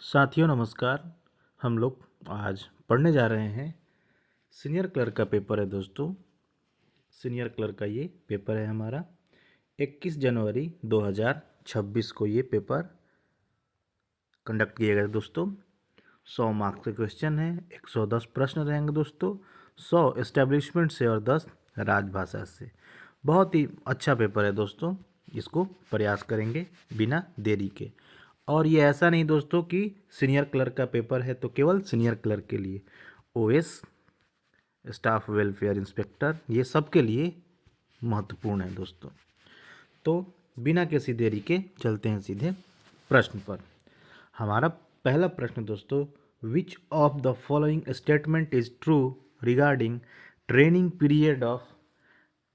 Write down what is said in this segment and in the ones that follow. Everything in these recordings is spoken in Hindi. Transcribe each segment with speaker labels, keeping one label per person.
Speaker 1: साथियों नमस्कार। हम लोग आज पढ़ने जा रहे हैं सीनियर क्लर्क का पेपर है दोस्तों। सीनियर क्लर्क का ये पेपर है हमारा 21 जनवरी 2026 को ये पेपर कंडक्ट किया गया दोस्तों। 100 मार्क्स के क्वेश्चन है, 110 प्रश्न रहेंगे दोस्तों, 100 एस्टेब्लिशमेंट से और 10 राजभाषा से। बहुत ही अच्छा पेपर है दोस्तों, इसको प्रयास करेंगे बिना देरी के। और ये ऐसा नहीं दोस्तों कि सीनियर क्लर्क का पेपर है तो केवल सीनियर क्लर्क के लिए, ओएस, स्टाफ वेलफेयर इंस्पेक्टर, ये सब के लिए महत्वपूर्ण है दोस्तों। तो बिना किसी देरी के चलते हैं सीधे प्रश्न पर। हमारा पहला प्रश्न दोस्तों, which of the following statement is true regarding training period of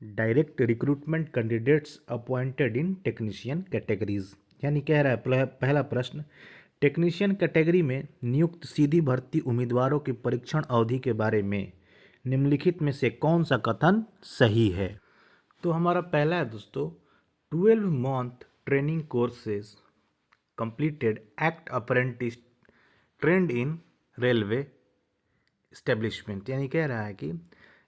Speaker 1: direct recruitment candidates appointed in technician categories. यानी कह रहा है पहला प्रश्न, टेक्नीशियन कैटेगरी में नियुक्त सीधी भर्ती उम्मीदवारों की परीक्षण अवधि के बारे में निम्नलिखित में से कौन सा कथन सही है। तो हमारा पहला है दोस्तों, 12 month training courses completed act apprentice trained in railway establishment. यानी कह रहा है कि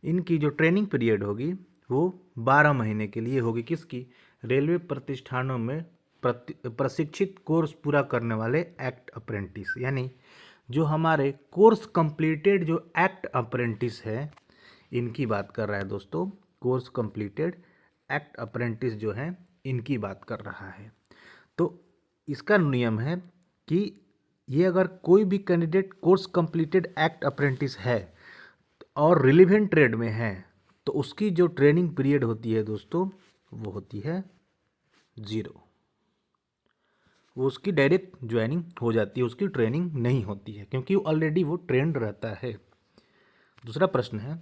Speaker 1: इनकी जो ट्रेनिंग पीरियड होगी वो 12 महीने के लिए होगी। किसकी? रेलवे प्रतिष्ठानों में प्रशिक्षित कोर्स पूरा करने वाले एक्ट अप्रेंटिस। यानी जो हमारे कोर्स कंप्लीटेड जो एक्ट अप्रेंटिस है, इनकी बात कर रहा है दोस्तों। कोर्स कंप्लीटेड एक्ट अप्रेंटिस जो है इनकी बात कर रहा है। तो इसका नियम है कि ये अगर कोई भी candidate course completed act apprentice है और रिलेवेंट ट्रेड में है तो उसकी जो ट्रेनिंग पीरियड होती है दोस्तों वो होती है 0। वो उसकी डायरेक्ट ज्वाइनिंग हो जाती है, उसकी ट्रेनिंग नहीं होती है क्योंकि ऑलरेडी वो ट्रेंड रहता है। दूसरा प्रश्न है,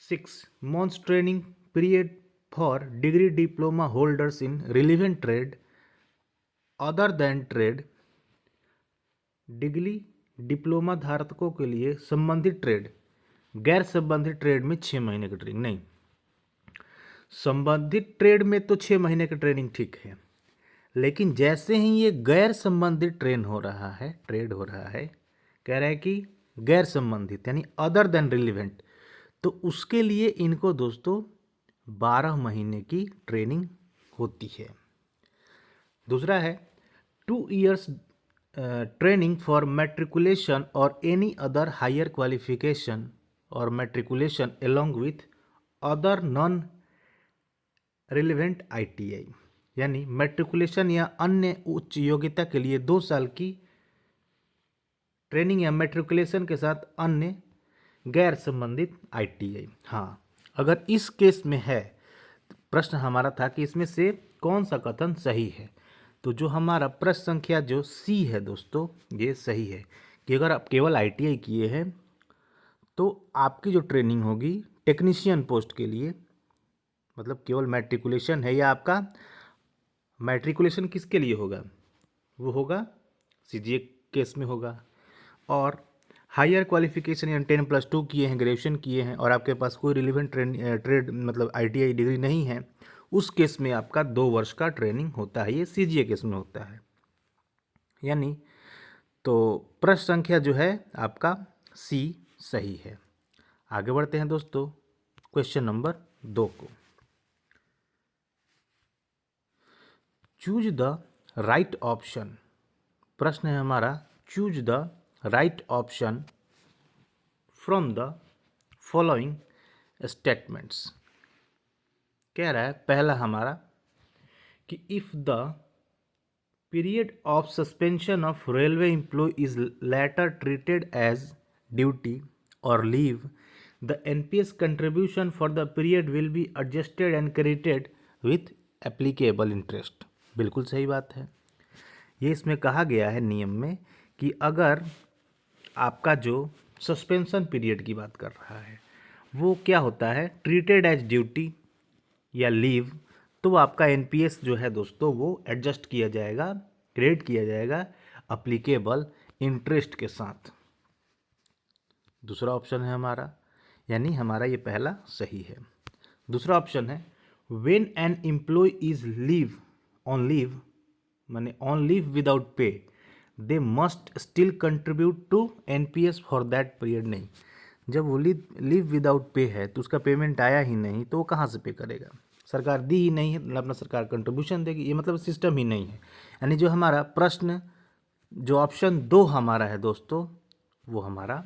Speaker 1: 6 months training period for degree diploma holders in relevant trade other than trade. Degree diploma धारकों के लिए संबंधित ट्रेड, गैर संबंधित ट्रेड में 6 महीने की ट्रेनिंग नहीं। संबंधित ट्रेड में तो 6 महीने की ट्रेनिंग ठीक है, लेकिन जैसे ही ये गैर संबंधित ट्रेड हो रहा है, कह रहा है कि गैर संबंधित यानी अदर देन रिलेवेंट, तो उसके लिए इनको दोस्तों 12 महीने की ट्रेनिंग होती है। दूसरा है 2 years ट्रेनिंग फॉर मैट्रिकुलेशन और एनी अदर हायर क्वालिफिकेशन और matriculation along with other non relevant ITI। यानी मैट्रिकुलेशन या अन्य उच्च योग्यता के लिए 2 साल की ट्रेनिंग या मैट्रिकुलेशन के साथ अन्य गैर संबंधित ITI। हाँ, अगर इस केस में है, प्रश्न हमारा था कि इसमें से कौन सा कथन सही है। तो जो हमारा प्रश्न संख्या जो C है दोस्तों, ये सही है कि अगर आप केवल ITI किए हैं तो आपकी जो ट्रेनिंग होगी टेक्नीशियन पोस्ट के लिए, मतलब केवल मैट्रिकुलेशन है, या आपका मैट्रिकुलेशन किसके लिए होगा, वो होगा CGA केस में होगा। और हायर क्वालिफिकेशन या 10+2 किए हैं, ग्रेजुएशन किए हैं और आपके पास कोई रिलेवेंट ट्रेड मतलब ITI डिग्री नहीं है, उस केस में आपका 2 वर्ष का ट्रेनिंग होता है। ये CGA केस में होता है। यानी तो प्रश्न संख्या जो है आपका C सही है। आगे बढ़ते हैं दोस्तों क्वेश्चन नंबर 2 को। Choose the right option. प्रश्न है हमारा, choose the right option from the following statements. कह रहा है पहला हमारा कि if the period of suspension of railway employee is later treated as duty और leave, the NPS contribution for the period will be adjusted and credited with applicable interest. बिल्कुल सही बात है। ये इसमें कहा गया है नियम में कि अगर आपका जो सस्पेंशन पीरियड की बात कर रहा है वो क्या होता है, ट्रीटेड एज ड्यूटी या लीव, तो आपका NPS जो है दोस्तों वो एडजस्ट किया जाएगा, क्रेडिट किया जाएगा अप्लीकेबल इंटरेस्ट के साथ। दूसरा ऑप्शन है हमारा, यानी हमारा ये पहला सही है। दूसरा ऑप्शन है, when an employee is leave on leave, माने on leave without pay, they must still contribute to NPS for that period. नहीं, जब वो लीव विदाउट पे है तो उसका पेमेंट आया ही नहीं तो वो कहाँ से पे करेगा, सरकार दी ही नहीं है, अपना सरकार कंट्रीब्यूशन देगी, ये मतलब सिस्टम ही नहीं है। यानी जो हमारा प्रश्न जो ऑप्शन 2 हमारा है दोस्तों वो हमारा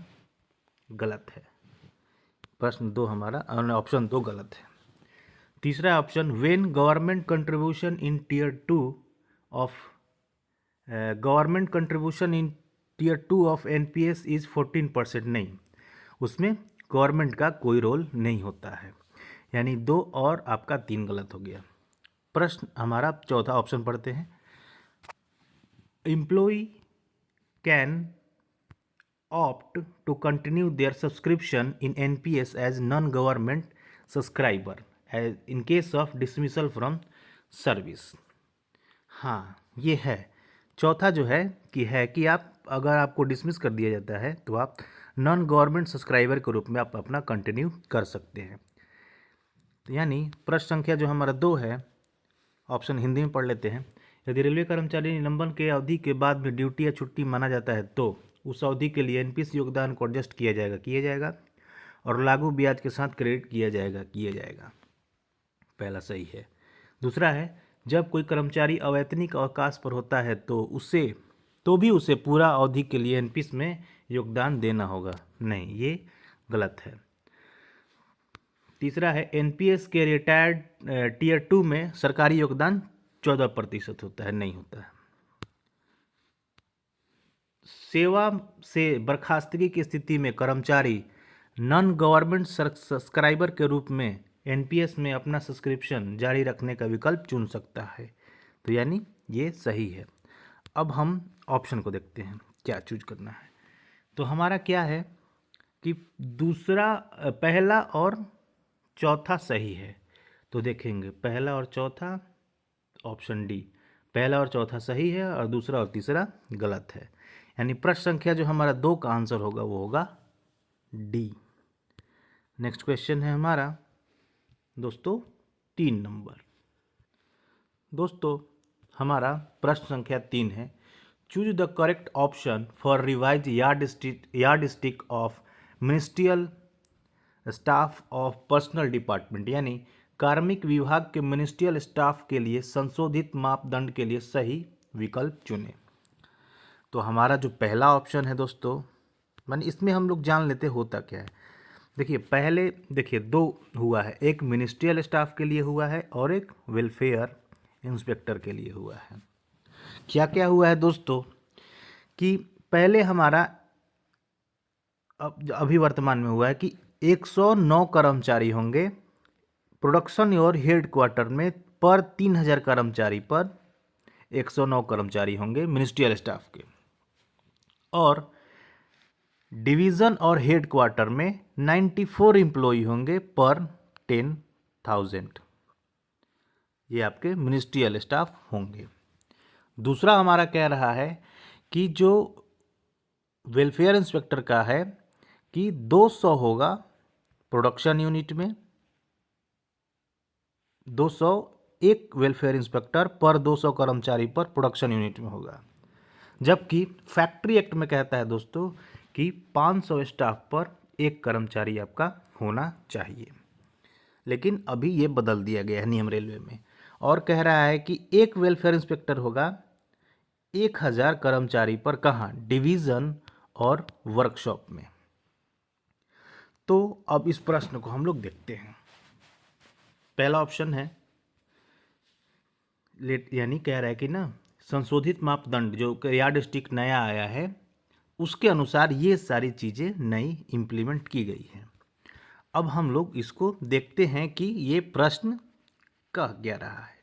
Speaker 1: गलत है। प्रश्न 2 हमारा ऑप्शन 2 गलत है। तीसरा option, when government contribution in tier 2 of government contribution in tier 2 of NPS is 14%। नहीं, उसमें गवर्नमेंट का कोई रोल नहीं होता है। यानी 2 और आपका 3 गलत हो गया। प्रश्न हमारा चौथा ऑप्शन पढ़ते हैं, employee can opt to continue their subscription in NPS as non-government subscriber as in case of dismissal from service। हाँ, ये है चौथा जो है कि आप अगर आपको डिसमिस कर दिया जाता है तो आप नॉन गवर्नमेंट सब्सक्राइबर के रूप में आप अपना कंटिन्यू कर सकते हैं। तो यानी प्रश्न संख्या जो हमारा 2 है, ऑप्शन हिंदी में पढ़ लेते हैं, यदि रेलवे कर्मचारी निलंबन के अवधि के बाद में ड्यूटी या छुट्टी माना जाता है तो उस अवधि के लिए एनपीएस योगदान को एडजस्ट किया जाएगा और लागू ब्याज के साथ क्रेडिट किया जाएगा। पहला सही है। दूसरा है, जब कोई कर्मचारी अवैतनिक अवकाश पर होता है तो भी उसे पूरा अवधि के लिए एनपीएस में योगदान देना होगा। नहीं, ये गलत है। तीसरा है, एनपीएस के रिटायर्ड टीयर 2 में सरकारी योगदान 14% होता है। नहीं होता है। सेवा से बर्खास्तगी की स्थिति में कर्मचारी नॉन गवर्नमेंट सब्सक्राइबर के रूप में एनपीएस में अपना सब्सक्रिप्शन जारी रखने का विकल्प चुन सकता है। तो यानी ये सही है। अब हम ऑप्शन को देखते हैं क्या चूज करना है। तो हमारा क्या है कि पहला और चौथा सही है। तो देखेंगे पहला और चौथा, ऑप्शन डी, पहला और चौथा सही है और दूसरा और तीसरा गलत है। यानी प्रश्न संख्या जो हमारा 2 का आंसर होगा वो होगा डी। नेक्स्ट क्वेश्चन है हमारा दोस्तों 3 नंबर। दोस्तों हमारा प्रश्न संख्या 3 है, choose the correct option for revise yard stick of ministerial staff of personal department. यानी कार्मिक विभाग के मिनिस्ट्रियल स्टाफ के लिए संशोधित मापदंड के लिए सही विकल्प चुनें। तो हमारा जो पहला ऑप्शन है दोस्तों, माने इसमें हम लोग जान लेते होता क्या है। देखिए 2 हुआ है, एक मिनिस्ट्रियल स्टाफ के लिए हुआ है और एक वेलफेयर इंस्पेक्टर के लिए हुआ है। क्या क्या हुआ है दोस्तों कि पहले हमारा अभी वर्तमान में हुआ है कि 109 कर्मचारी होंगे प्रोडक्शन और हेड क्वार्टर में, पर 3000 कर्मचारी पर 109 कर्मचारी होंगे मिनिस्ट्रियल स्टाफ के, और डिवीज़न और हेड क्वार्टर में 94 एम्प्लॉई होंगे पर 10,000। ये आपके मिनिस्ट्रियल स्टाफ होंगे। दूसरा हमारा कह रहा है कि जो वेलफेयर इंस्पेक्टर का है कि 200 होगा प्रोडक्शन यूनिट में, 200 एक वेलफेयर इंस्पेक्टर पर 200 कर्मचारी पर प्रोडक्शन यूनिट में होगा। जबकि फैक्ट्री एक्ट में कहता है दोस्तों कि 500 स्टाफ पर एक कर्मचारी आपका होना चाहिए। लेकिन अभी ये बदल दिया गया है नियम रेलवे में, और कह रहा है कि एक वेलफेयर इंस्पेक्टर होगा 1000 कर्मचारी पर, कहाँ, डिवीज़न और वर्कशॉप में। तो अब इस प्रश्न को हम लोग देखते हैं। पहला ऑप्शन है यानी कह रहा है कि ना संशोधित मापदंड जो यार्ड स्टिक नया आया है उसके अनुसार ये सारी चीज़ें नई इम्प्लीमेंट की गई हैं। अब हम लोग इसको देखते हैं कि ये प्रश्न कह क्या रहा है।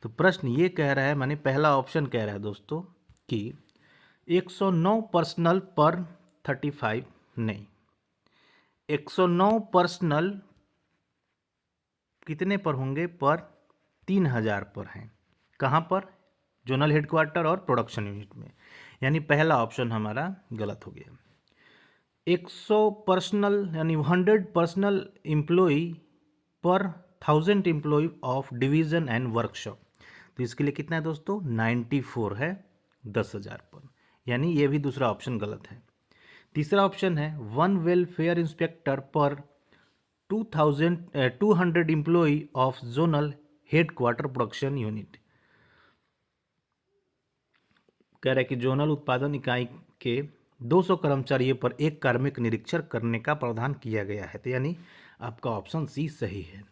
Speaker 1: तो प्रश्न ये कह रहा है, माने पहला ऑप्शन कह रहा है दोस्तों कि 109 पर्सनल पर 35, नहीं, 109 पर्सनल कितने पर होंगे, पर 3000 पर हैं। कहाँ पर, जोनल हेडक्वार्टर और प्रोडक्शन यूनिट में। यानी पहला ऑप्शन हमारा गलत हो गया। 100 पर्सनल यानी 100 पर्सनल एम्प्लॉई पर 1000 employee of division and workshop. तो इसके लिए कितना है दोस्तों, 94 है 10,000 पर। यानी ये भी दूसरा ऑप्शन गलत है। तीसरा ऑप्शन है 1 वेलफेयर इंस्पेक्टर पर 200 employee of zonal headquarter production unit. कह रहा है कि जोनल उत्पादन इकाई के 200 कर्मचारियों पर एक कार्मिक निरीक्षण करने का प्रावधान किया गया है। तो यानी आपका ऑप्शन सी सही है।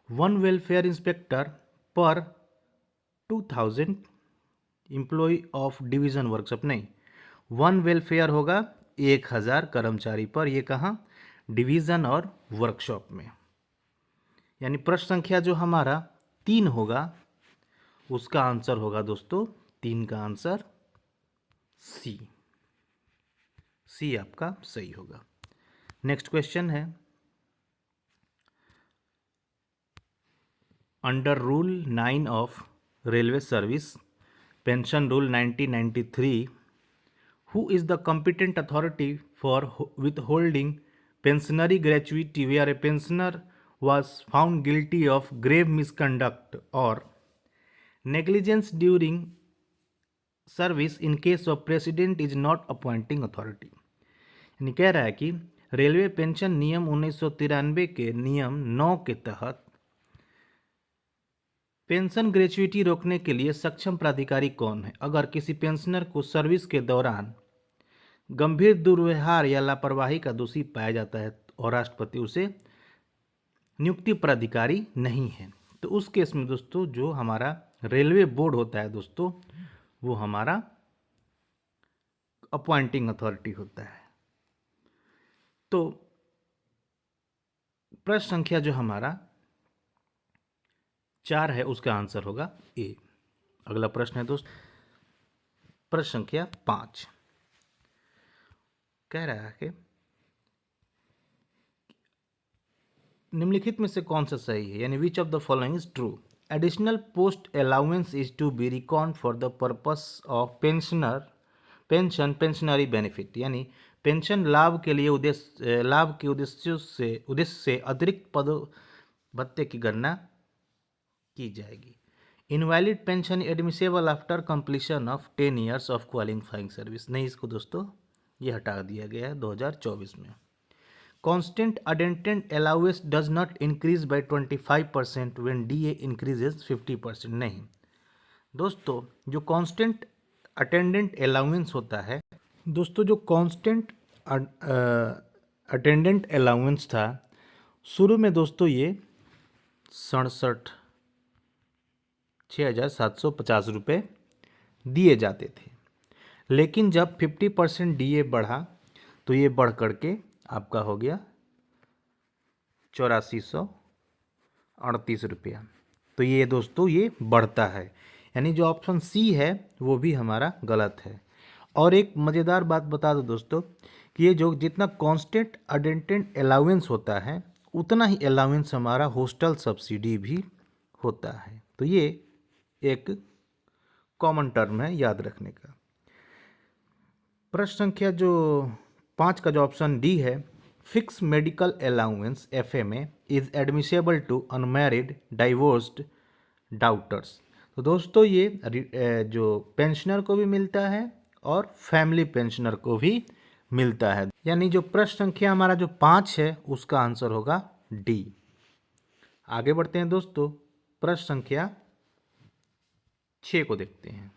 Speaker 1: 1 वेलफेयर इंस्पेक्टर पर 2000 एम्प्लॉय ऑफ डिवीजन वर्कशॉप, नहीं, 1 वेलफेयर होगा 1000 कर्मचारी पर, ये कहाँ, डिवीजन और वर्कशॉप में। यानी प्रश्न संख्या जो हमारा 3 होगा उसका आंसर होगा दोस्तों 3 का आंसर सी। सी आपका सही होगा। नेक्स्ट क्वेश्चन है, under rule 9 of railway service pension rule 1993, who is the competent authority for withholding pensionary gratuity where a pensioner was found guilty of grave misconduct or negligence during service in case of president is not appointing authority। यानी कह रहा है कि रेलवे पेंशन नियम 1993 के नियम 9 के तहत पेंशन ग्रेच्युइटी रोकने के लिए सक्षम प्राधिकारी कौन है। अगर किसी पेंशनर को सर्विस के दौरान गंभीर दुर्व्यवहार या लापरवाही का दोषी पाया जाता है और राष्ट्रपति उसे नियुक्ति प्राधिकारी नहीं है, तो उस केस में दोस्तों जो हमारा रेलवे बोर्ड होता है दोस्तों, वो हमारा अपॉइंटिंग अथॉरिटी होता है। तो प्रश्न संख्या जो हमारा 4 है उसका आंसर होगा ए। अगला प्रश्न है दोस्त, प्रश्न संख्या 5 कह रहा है कि निम्नलिखित में से कौन सा सही है, यानी which of the following is true. Additional post allowance is to be record for the purpose of pensionary benefit, यानी पेंशन लाभ के लिए उद्देश्य से अतिरिक्त पद भत्ते की गणना की जाएगी। Invalid pension admissible after completion of 10 years of qualifying service, नहीं, इसको दोस्तों ये हटा दिया गया है 2024 में। Constant attendant allowance does not increase by 25% when DA increases 50%, नहीं दोस्तों, जो कांस्टेंट अटेंडेंट अलाउंस होता है दोस्तों, जो कांस्टेंट अटेंडेंट अलाउंस था शुरू में दोस्तों ये 67,750 रुपये दिए जाते थे, लेकिन जब 50% डीए बढ़ा तो ये बढ़ करके आपका हो गया 8438 रुपया। तो ये दोस्तों ये बढ़ता है, यानी जो ऑप्शन सी है वो भी हमारा गलत है। और एक मज़ेदार बात बता दो दोस्तों कि ये जो जितना कांस्टेंट अटेंडेंट अलाउंस होता है उतना ही अलाउंस हमारा हॉस्टल सब्सिडी भी होता है। तो ये एक कॉमन टर्म है याद रखने का। प्रश्न संख्या जो 5 का जो ऑप्शन डी है, fix medical allowance FMA is admissible to unmarried divorced daughters. तो दोस्तों ये जो पेंशनर को भी मिलता है और फैमिली पेंशनर को भी मिलता है, यानी जो प्रश्न संख्या हमारा जो 5 है उसका आंसर होगा डी। आगे बढ़ते हैं दोस्तों, प्रश्न संख्या 6 को देखते हैं।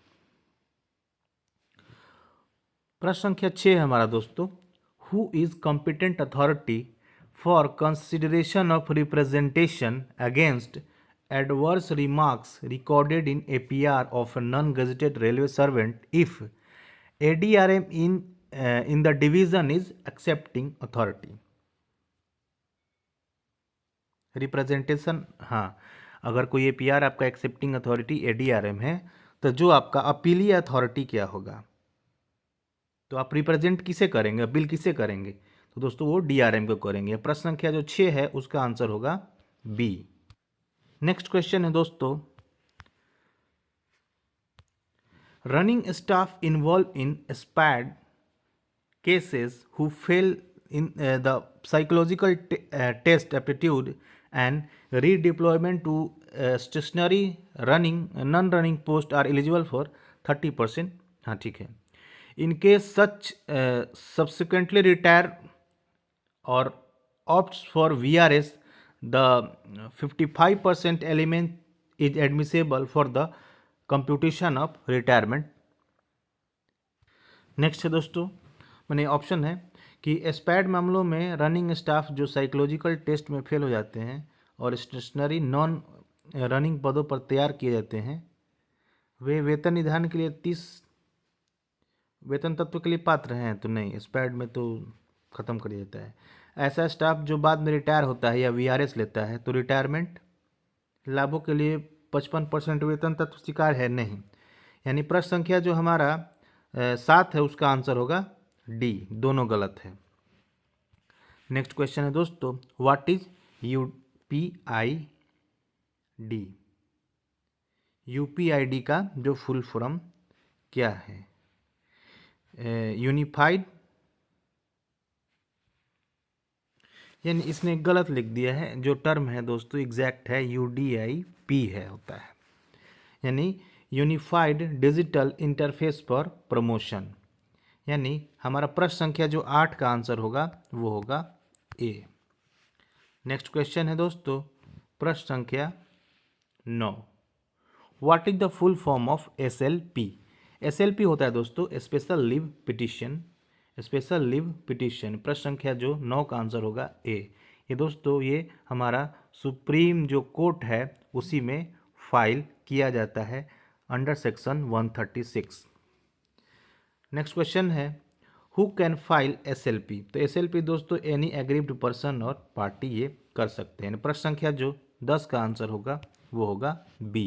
Speaker 1: प्रश्न संख्या 6 हमारा दोस्तों, who is competent authority for consideration of representation against adverse remarks recorded in APR of non gazetted railway servant if ADRM in the division is accepting authority. Representation, हाँ, अगर कोई एपीआर आपका एक्सेप्टिंग अथॉरिटी एडीआरएम है तो जो आपका अपीलीय अथॉरिटी क्या होगा, तो आप रिप्रेजेंट किसे करेंगे, अपील किसे करेंगे, तो दोस्तों वो डीआरएम को करेंगे। प्रश्न संख्या जो 6 है उसका आंसर होगा बी। नेक्स्ट क्वेश्चन है दोस्तों, running staff involve in SPAD cases who fail in the psychological test aptitude and redeployment to stationary running non-running post are eligible for 30%, हाँ ठीक है। In case such subsequently retire or opts for VRS, the 55% element is admissible for the computation of retirement. Next है दोस्तों, मैंने ऑप्शन है कि एस्पैड मामलों में रनिंग स्टाफ जो साइकोलॉजिकल टेस्ट में फेल हो जाते हैं और स्टेशनरी नॉन रनिंग पदों पर तैयार किए जाते हैं, वे वेतन निधान के लिए 30 वेतन तत्व के लिए पात्र हैं। तो नहीं, एस्पैड में तो ख़त्म कर दिया जाता है। ऐसा स्टाफ जो बाद में रिटायर होता है या VRS लेता है तो रिटायरमेंट लाभों के लिए 55% वेतन तत्व स्वीकार है नहीं। यानी प्रश्न संख्या जो हमारा 7 है उसका आंसर होगा डी, दोनों गलत है। नेक्स्ट क्वेश्चन है दोस्तों, व्हाट इज UPID? UPID का जो फुल फॉर्म क्या है? यूनिफाइड, यानी इसने गलत लिख दिया है। जो टर्म है दोस्तों एग्जैक्ट है UDIP है, होता है, यानी unified digital interface for promotion. यानी हमारा प्रश्न संख्या जो 8 का आंसर होगा वो होगा ए। नेक्स्ट क्वेश्चन है दोस्तों, प्रश्न संख्या 9, what is the full form of SLP? SLP होता है दोस्तों special leave petition, special leave petition. प्रश्न संख्या जो 9 का आंसर होगा ए। ये दोस्तों ये हमारा सुप्रीम जो कोर्ट है उसी में फाइल किया जाता है अंडर सेक्शन 136। नेक्स्ट क्वेश्चन है, हु कैन फाइल SLP? तो SLP दोस्तों एनी एग्रीव्ड पर्सन और पार्टी ये कर सकते हैं। प्रश्न संख्या जो 10 का आंसर होगा वो होगा बी।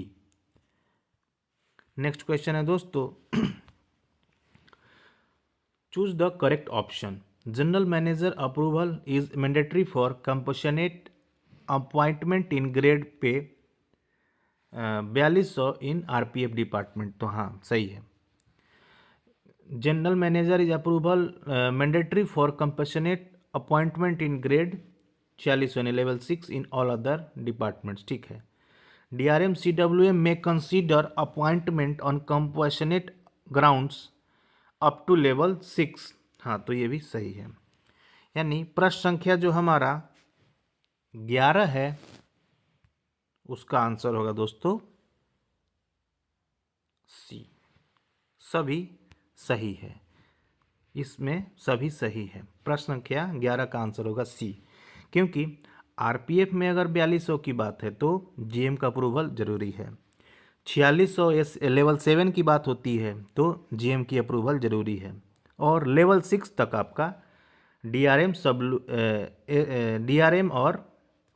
Speaker 1: नेक्स्ट क्वेश्चन है दोस्तों, choose the correct option. General manager approval is mandatory for compassionate appointment in grade pay 4200 in RPF department. तो हाँ सही है। General manager is approval mandatory for compassionate appointment in grade 4600 level 6 in all other departments. ठीक है। DRM CWM may consider appointment on compassionate grounds up to level 6। हाँ तो ये भी सही है। यानी प्रश्न संख्या जो हमारा 11 है उसका आंसर होगा दोस्तों सी। सभी सही है, इसमें सभी सही है। प्रश्न संख्या 11 का आंसर होगा सी, क्योंकि RPF में अगर 4200 की बात है तो GM का अप्रूवल जरूरी है। 4600 लेवल 7 की बात होती है तो GM की अप्रूवल जरूरी है। और लेवल 6 तक आपका DRM और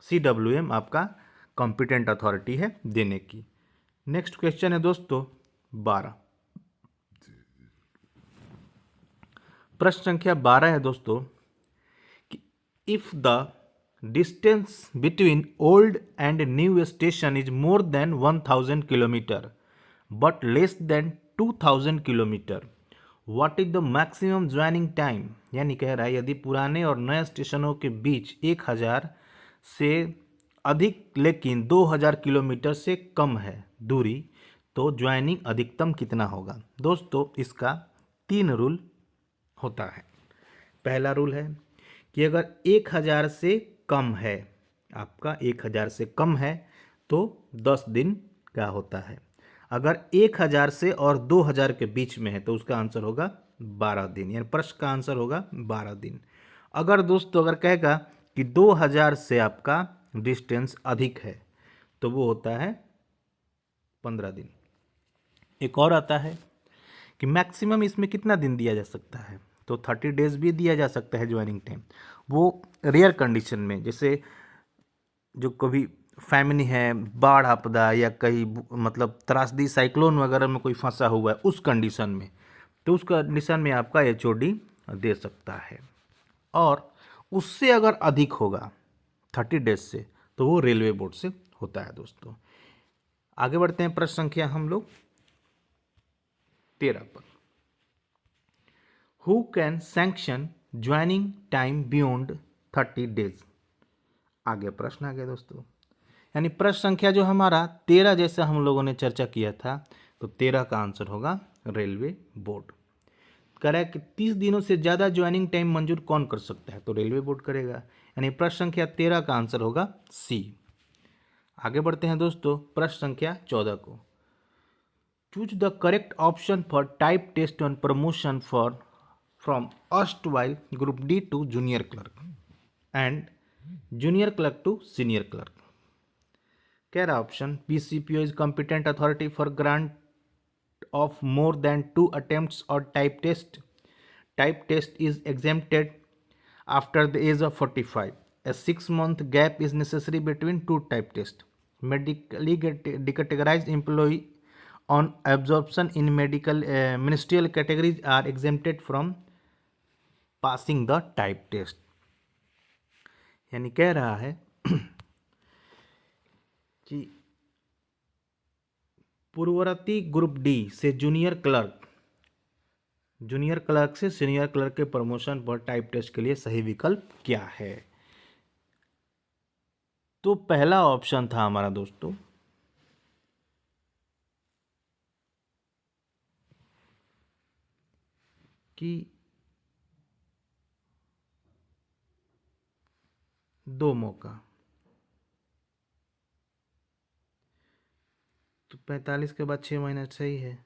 Speaker 1: CWM आपका कॉम्पिटेंट अथॉरिटी है देने की। नेक्स्ट क्वेश्चन है दोस्तों 12। प्रश्न संख्या 12 है दोस्तों कि if the distance between old and new station is more than 1000 kilometre but less than 2000 kilometre, what is the maximum joining time? यानी कह रहा है यदि पुराने और नए स्टेशनों के बीच 1000 से अधिक लेकिन 2000 किलोमीटर से कम है दूरी तो ज्वाइनिंग अधिकतम कितना होगा? दोस्तों इसका 3 रूल होता है। पहला रूल है कि अगर 1000 से कम है, आपका 1000 से कम है तो 10 दिन का होता है। अगर 1000 से और 2000 के बीच में है तो उसका आंसर होगा 12 दिन, यानी प्रश्न का आंसर होगा 12 दिन। अगर दोस्तों अगर कहेगा कि 2000 से आपका डिस्टेंस अधिक है तो वो होता है 15 दिन। एक और आता है कि मैक्सिमम इसमें कितना दिन दिया जा सकता है, तो 30 डेज भी दिया जा सकता है ज्वाइनिंग टाइम। वो रेयर कंडीशन में, जैसे जो कभी फैमिली है, बाढ़ आपदा या कहीं मतलब त्रासदी साइक्लोन वगैरह में कोई फंसा हुआ है उस कंडीशन में, तो उस कंडीशन में आपका HOD दे सकता है। और उससे अगर अधिक होगा 30 डेज से तो वो रेलवे बोर्ड से होता है। दोस्तों आगे बढ़ते हैं, प्रश्न संख्या हम लोग 13 पर। Who can sanction joining time beyond 30 days? आगे प्रश्न आ गया दोस्तों, यानी प्रश्न संख्या जो हमारा 13 जैसा हम लोगों ने चर्चा किया था तो 13 का आंसर होगा रेलवे बोर्ड। कह रहा है कि 30 दिनों से ज़्यादा ज्वाइनिंग टाइम मंजूर कौन कर सकता है, तो रेलवे बोर्ड करेगा, यानी प्रश्न संख्या 13 का आंसर होगा सी। आगे बढ़ते हैं दोस्तों प्रश्न संख्या 14 को। Choose the correct option for type test on promotion for from erstwhile group D to junior clerk and junior clerk to senior clerk. कह रहा option PCPO is competent authority for grant of more than 2 attempts or type test. Type test is exempted after the age of 45. A 6-month gap is necessary between two type tests. Medically decategorized employee on absorption in medical ministerial categories are exempted from passing the type test. यानी कह रहा है कि पूर्ववर्ती ग्रुप डी से जूनियर क्लर्क से सीनियर क्लर्क के प्रमोशन पर टाइप टेस्ट के लिए सही विकल्प क्या है। तो पहला ऑप्शन था हमारा दोस्तों कि 2 मौका, तो 45 के बाद 6 महीना सही है,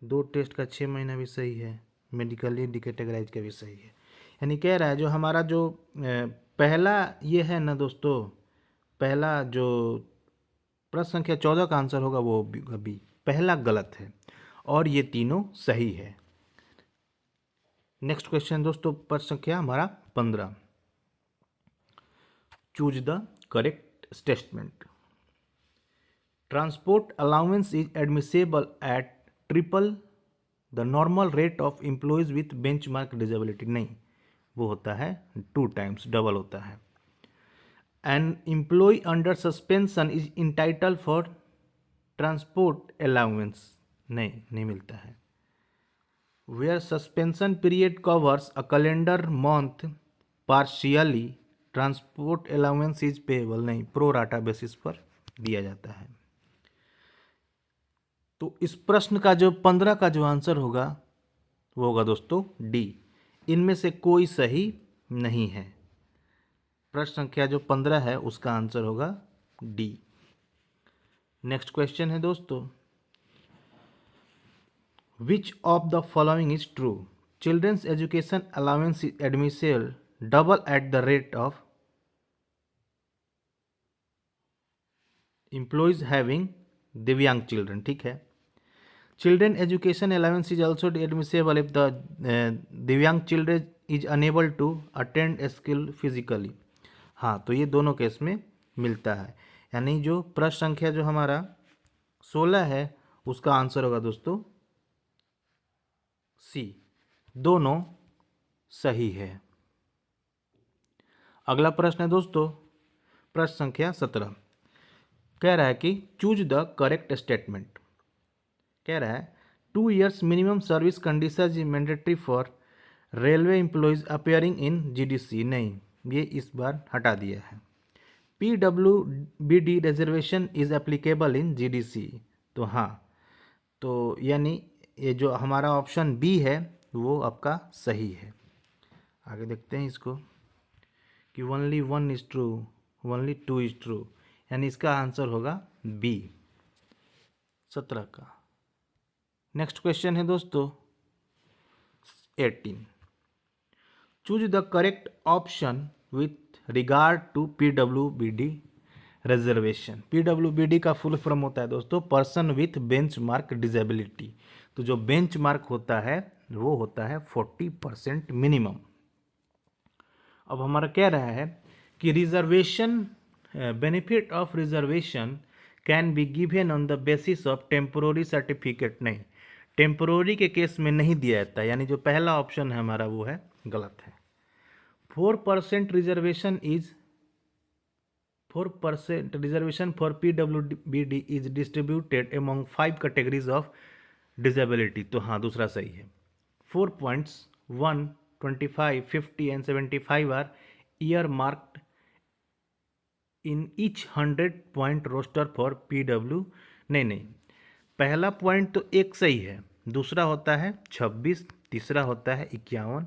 Speaker 1: 2 टेस्ट का 6 महीना भी सही है, मेडिकली डिकेटेगराइज का भी सही है। यानी कह रहा है जो हमारा जो पहला ये है ना दोस्तों, पहला जो प्रश्न संख्या 14 का आंसर होगा वो अभी पहला गलत है और ये तीनों सही है। नेक्स्ट क्वेश्चन दोस्तों प्रश्न संख्या हमारा 15। Choose the correct statement. Transport allowance is admissible at triple the normal rate of employees with benchmark disability. नहीं, वो होता है 2 टाइम्स, डबल होता है। An employee under suspension is entitle for transport allowance. नहीं मिलता है। Where suspension period covers a calendar month partially transport allowance is payable. नहीं, प्रो राटा बेसिस पर दिया जाता है। तो इस प्रश्न का जो 15 का जो आंसर होगा वो होगा दोस्तों डी। इनमें से कोई सही नहीं है। प्रश्न संख्या जो 15 है उसका आंसर होगा डी। नेक्स्ट क्वेश्चन है दोस्तों, which of the following is true? Children's education allowance is admissible double at the rate of employees having दिव्यांग चिल्ड्रन। ठीक है। Children education allowance is also admissible if the दिव्यांग children is unable to attend school physically. हाँ, तो ये दोनों केस में मिलता है। यानी जो प्रश्न संख्या जो हमारा 16 है उसका आंसर होगा दोस्तों सी, दोनों सही है। अगला प्रश्न है दोस्तों प्रश्न संख्या 17। कह रहा है कि चूज द करेक्ट स्टेटमेंट। कह रहा है 2 years minimum service condition is mandatory for railway employees appearing in GDC. नहीं, ये इस बार हटा दिया है। PWBD reservation is applicable in GDC. तो हाँ, तो यानी ये जो हमारा ऑप्शन बी है वो आपका सही है। आगे देखते हैं इसको कि only 1 is true, only 2 is true, यानी इसका आंसर होगा बी 17 का। नेक्स्ट क्वेश्चन है दोस्तों 18। Choose the correct option with regard to PWBD reservation. PWBD का फुल फॉर्म होता है दोस्तों person with benchmark disability. तो जो बेंच मार्क होता है वो होता है 40% मिनिमम। अब हमारा कह रहा है कि reservation benefit of reservation can be given on the basis of temporary certificate. नहीं, टेम्पोररी के केस में नहीं दिया जाता, यानी जो पहला ऑप्शन है हमारा वो है गलत है। 4% reservation is 4% reservation for PWBD is distributed among 5 categories of disability। तो हाँ, दूसरा सही है। 4 points 1, 25, 50 and 75 are earmarked in each 100 point roster for PW। नहीं, पहला पॉइंट तो एक सही है, दूसरा होता है 26, तीसरा होता है 51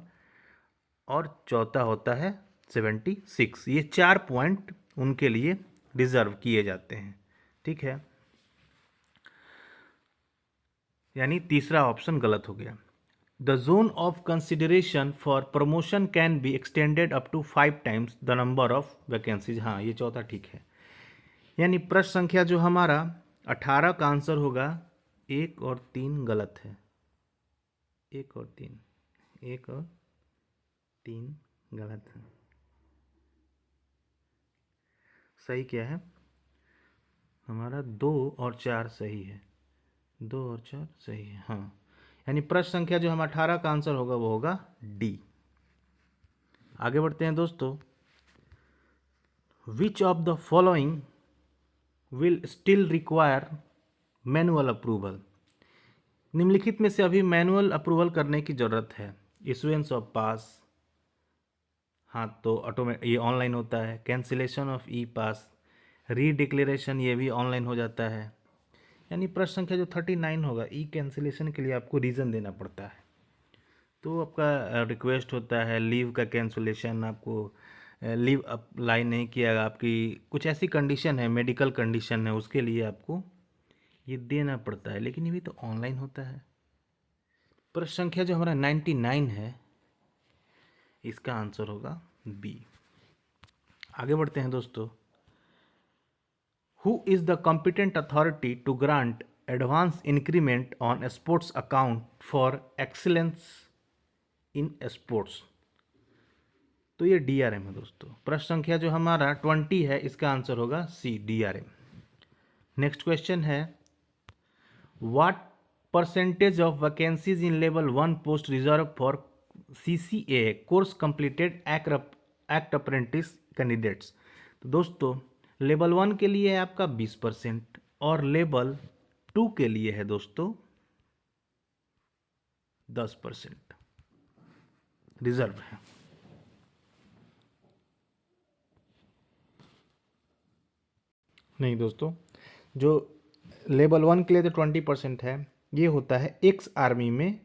Speaker 1: और चौथा होता है 76। ये 4 पॉइंट उनके लिए रिजर्व किए जाते हैं, ठीक है। यानी तीसरा ऑप्शन गलत हो गया। The zone of consideration for promotion can be extended up to 5 times the number of vacancies. हाँ, ये चौथा ठीक है। यानी प्रश्न संख्या जो हमारा 18 का आंसर होगा 1 और 3 गलत है। 1 और 3, 1 और 3 गलत है। सही क्या है हमारा? 2 और 4 सही है। 2 और 4 सही है, हाँ। यानी प्रश्न संख्या जो हम 18 का आंसर होगा वो होगा डी। आगे बढ़ते हैं दोस्तों। Which of the following will still require manual approval? निम्नलिखित में से अभी मैनुअल अप्रूवल करने की जरूरत है। इशुएंस ऑफ पास, हाँ तो ऑटोमेट ये ऑनलाइन होता है। कैंसिलेशन ऑफ ई पास, रीडिक्लेरेशन ये भी ऑनलाइन हो जाता है। यानी प्रश्न संख्या जो 39 होगा, ई कैंसिलेशन के लिए आपको रीज़न देना पड़ता है। तो आपका रिक्वेस्ट होता है लीव का कैंसिलेशन, आपको लीव अप्लाई नहीं किया, आपकी कुछ ऐसी कंडीशन है, मेडिकल कंडीशन है, उसके लिए आपको ये देना पड़ता है। लेकिन ये भी तो ऑनलाइन होता है। प्रश्न संख्या जो हमारा 99 है, इसका आंसर होगा बी। आगे बढ़ते हैं दोस्तों। Who is the competent authority to grant advance increment on sports account for excellence in sports? तो ये डीआरएम है दोस्तों। प्रश्न संख्या जो हमारा 20 है, इसका आंसर होगा सी, डीआरएम। नेक्स्ट क्वेश्चन है, what percentage of vacancies in level 1 post reserve for CCA course completed act apprentice candidates? तो दोस्तों लेवल 1 के लिए है आपका 20% और लेवल 2 के लिए है दोस्तों 10% रिजर्व है। नहीं दोस्तों, जो लेवल 1 के लिए तो 20% है, ये होता है एक्स आर्मी में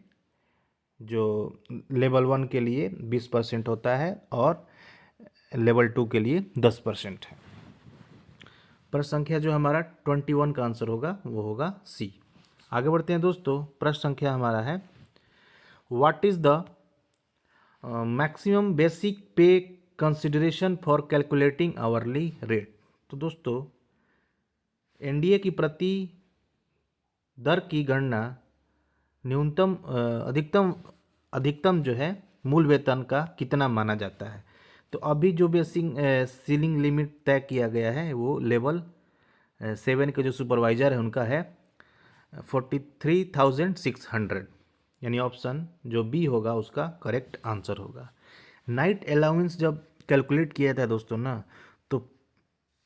Speaker 1: जो लेवल 1 के लिए 20% होता है और लेवल 2 के लिए 10% है। प्रश्न संख्या जो हमारा 21 का आंसर होगा वो होगा सी। आगे बढ़ते हैं दोस्तों। प्रश्न संख्या हमारा है, what is the maximum basic pay consideration for calculating hourly rate? तो दोस्तों एनडीए की प्रति दर की गणना न्यूनतम अधिकतम जो है मूल वेतन का कितना माना जाता है? तो अभी जो बेसिक सीलिंग लिमिट तय किया गया है वो लेवल 7 के जो सुपरवाइजर है उनका है 43,600। यानी ऑप्शन जो बी होगा उसका करेक्ट आंसर होगा। नाइट अलाउंस जब कैलकुलेट किया था दोस्तों ना, तो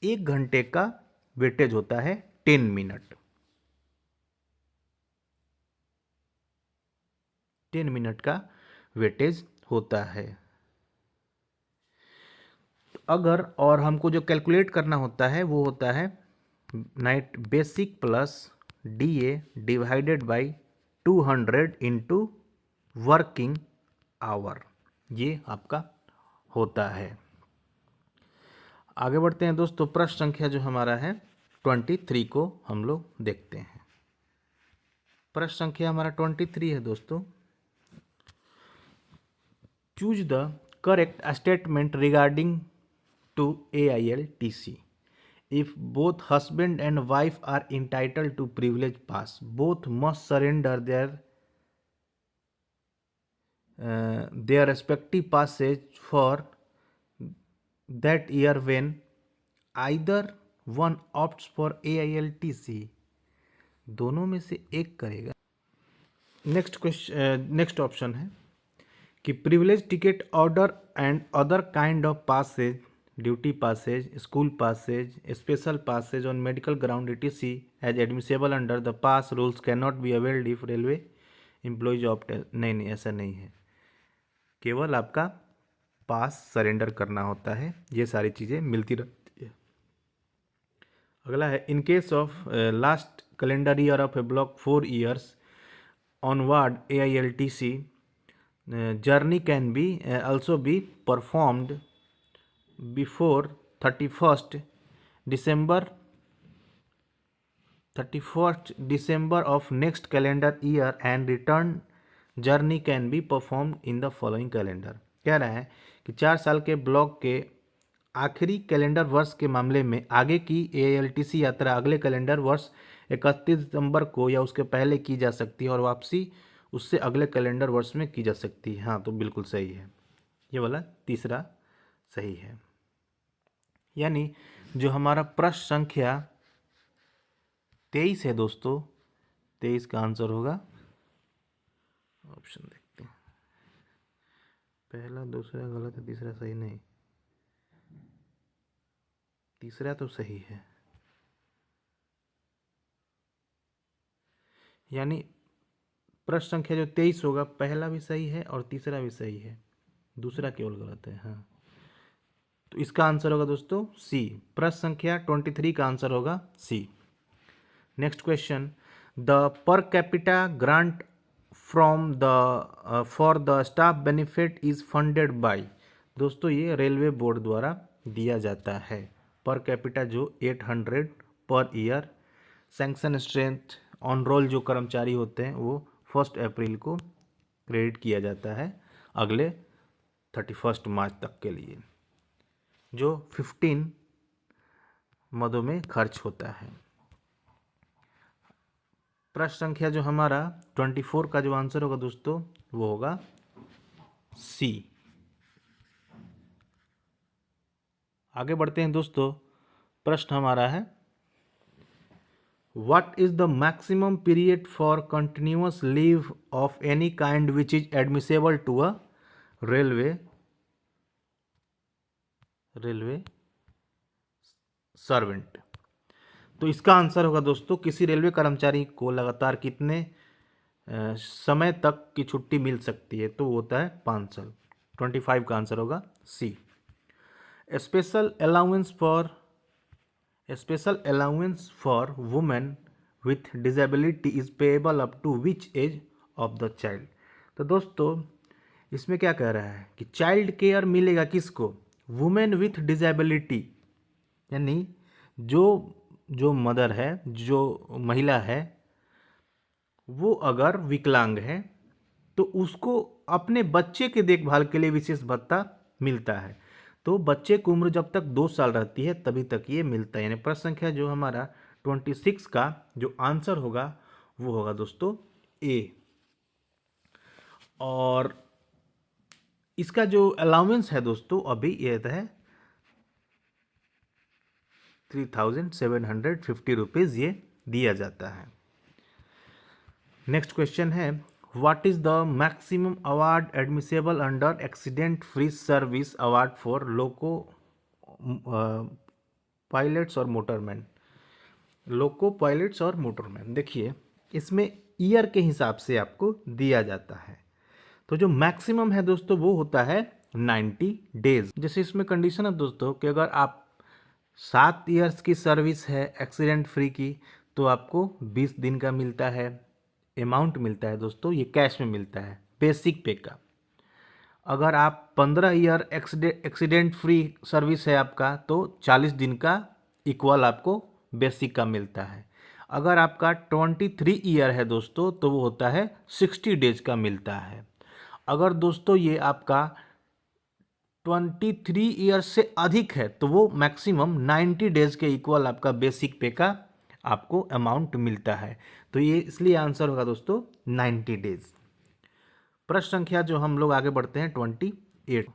Speaker 1: 1 घंटे का वेटेज होता है 10 मिनट। 10 मिनट का वेटेज होता है। अगर और हमको जो कैलकुलेट करना होता है वो होता है night basic plus DA divided by 200 into working hour, ये आपका होता है। आगे बढ़ते हैं दोस्तों। प्रश्न संख्या जो हमारा है 23 को हम लोग देखते हैं। प्रश्न संख्या हमारा 23 है दोस्तों। Choose the correct statement regarding to AILTC. If both husband and wife are entitled to privilege pass, both must surrender their respective passage for that year when either one opts for AILTC. दोनों में से एक करेगा। नेक्स्ट क्वेश्चन, नेक्स्ट ऑप्शन है कि privilege ticket order and other kind of passes, duty passes, school passes, special passes on medical ground etc as admissible under the pass rules can not be availed if railway employees opt. नहीं, ऐसा नहीं है। केवल आपका पास सरेंडर करना होता है, ये सारी चीज़ें मिलती रहती है। अगला है, इन case of last calendar year of A block 4 years onward AILTC journey can be also be performed before 31st December 31st December of next calendar year and return journey can be performed in the following calendar। कह रहा है कि 4 साल के ब्लॉक के आखिरी कैलेंडर वर्ष के मामले में आगे की ALTC यात्रा अगले कैलेंडर वर्ष 31 दिसंबर को या उसके पहले की जा सकती है और वापसी उससे अगले कैलेंडर वर्ष में की जा सकती है। हाँ, तो बिल्कुल सही है, ये वाला तीसरा सही है। यानी जो हमारा प्रश्न संख्या 23 है दोस्तों, 23 का आंसर होगा, ऑप्शन देखते हैं, पहला दूसरा गलत है, तीसरा सही नहीं, तीसरा तो सही है। यानी प्रश्न संख्या जो 23 होगा, पहला भी सही है और तीसरा भी सही है, दूसरा केवल गलत है। हाँ, तो इसका आंसर होगा दोस्तों सी। प्रश्न संख्या 23 का आंसर होगा C. Next question, the per capita grant from the for the staff benefit is funded by. दोस्तों ये रेलवे बोर्ड द्वारा दिया जाता है। पर कैपिटा जो 800 per year, sanction strength on roll जो कर्मचारी होते हैं वो 1 अप्रैल को क्रेडिट किया जाता है अगले 31 मार्च तक के लिए, जो 15 मदों में खर्च होता है। प्रश्न संख्या जो हमारा 24 का जो आंसर होगा दोस्तों वो होगा सी। आगे बढ़ते हैं दोस्तों, प्रश्न हमारा है, what is the maximum period for continuous leave of any kind which is admissible to a railway servant. तो इसका आंसर होगा दोस्तों, किसी रेलवे कर्मचारी को लगातार कितने समय तक की छुट्टी मिल सकती है, तो वो होता है 5 साल। 25 का आंसर होगा C. Special allowance for women with disability is payable up to which age of the child. तो दोस्तों इसमें क्या कह रहा है कि चाइल्ड केयर मिलेगा किसको, वुमेन विथ डिजेबिलिटी, यानी जो मदर है, जो महिला है, वो अगर विकलांग है तो उसको अपने बच्चे के देखभाल के लिए विशेष भत्ता मिलता है। तो बच्चे की उम्र जब तक 2 साल रहती है तभी तक ये मिलता है। यानी प्रश्न संख्या जो हमारा 26 का जो आंसर होगा वो होगा दोस्तों ए। और इसका जो अलाउंस है दोस्तों अभी ये है 3750 रुपीज़ ये दिया जाता है। नेक्स्ट क्वेश्चन है, what is the maximum award admissible under accident free service award for loco pilots और मोटरमैन। लोको पायलट्स और मोटरमैन, देखिए इसमें ईयर के हिसाब से आपको दिया जाता है। तो जो मैक्सिमम है दोस्तों वो होता है 90 डेज। जैसे इसमें कंडीशन है दोस्तों कि अगर आप 7 ईयर्स की सर्विस है एक्सीडेंट फ्री की तो आपको 20 दिन का मिलता है, अमाउंट मिलता है दोस्तों, ये कैश में मिलता है बेसिक पे का। अगर आप 15 ईयर एक्सीडेंट फ्री सर्विस है आपका तो 40 दिन का इक्वल आपको बेसिक का मिलता है। अगर आपका 23 ईयर है दोस्तों तो वो होता है 60 डेज का मिलता है। अगर दोस्तों ये आपका 23 ईयर से अधिक है तो वो मैक्सिमम 90 डेज के इक्वल आपका बेसिक पे का आपको अमाउंट मिलता है। तो ये इसलिए आंसर होगा दोस्तों 90 डेज। प्रश्न संख्या जो हम लोग आगे बढ़ते हैं 28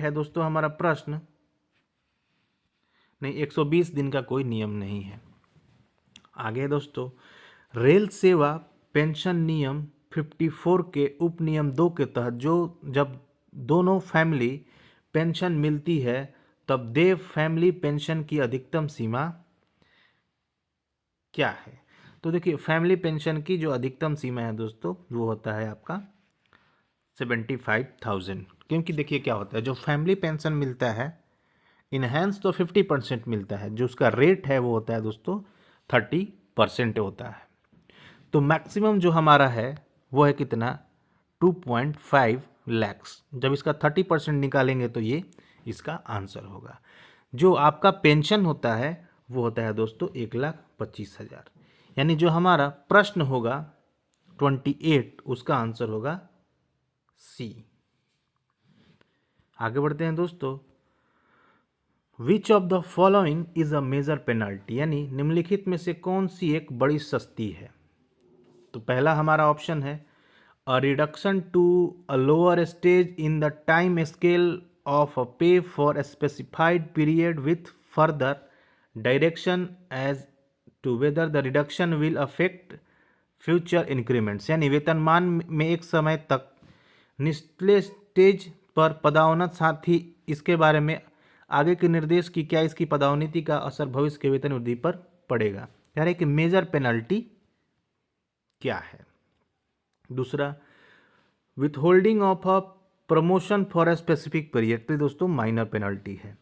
Speaker 1: है दोस्तों हमारा प्रश्न। नहीं, 120 दिन का कोई नियम नहीं है। आगे दोस्तों, रेल सेवा पेंशन नियम 54 के उपनियम 2 के तहत जब दोनों फैमिली पेंशन मिलती है तब देय फैमिली पेंशन की अधिकतम सीमा क्या है। तो देखिए फैमिली पेंशन की जो अधिकतम सीमा है दोस्तों वो होता है आपका 75,000। क्योंकि देखिए क्या होता है, जो फैमिली पेंशन मिलता है इनहेंस तो 50% मिलता है, जो उसका रेट है वो होता है दोस्तों 30% होता है। तो मैक्सिमम जो हमारा है वो है कितना 2.5 लैक्स। जब इसका 30% निकालेंगे तो ये इसका आंसर होगा। जो आपका पेंशन होता है वो होता है दोस्तों 1,25,000। यानी जो हमारा प्रश्न होगा 28, उसका आंसर होगा सी। आगे बढ़ते हैं दोस्तों। Which of the following is a major penalty, यानी निम्नलिखित में से कौन सी एक बड़ी सस्ती है। तो पहला हमारा ऑप्शन है a reduction to a lower stage in the time scale of a pay for a specified period with further direction as to whether the reduction will affect future increments, यानी वेतनमान में एक समय तक निचले स्टेज पर पदोन्नति, साथ ही इसके बारे में आगे के निर्देश की क्या इसकी पदोन्नति का असर भविष्य के वेतन वृद्धि पर पड़ेगा। कह रहे कि मेजर पेनल्टी क्या है। दूसरा, withholding of a promotion for a specific period, तो दोस्तों माइनर पेनल्टी है।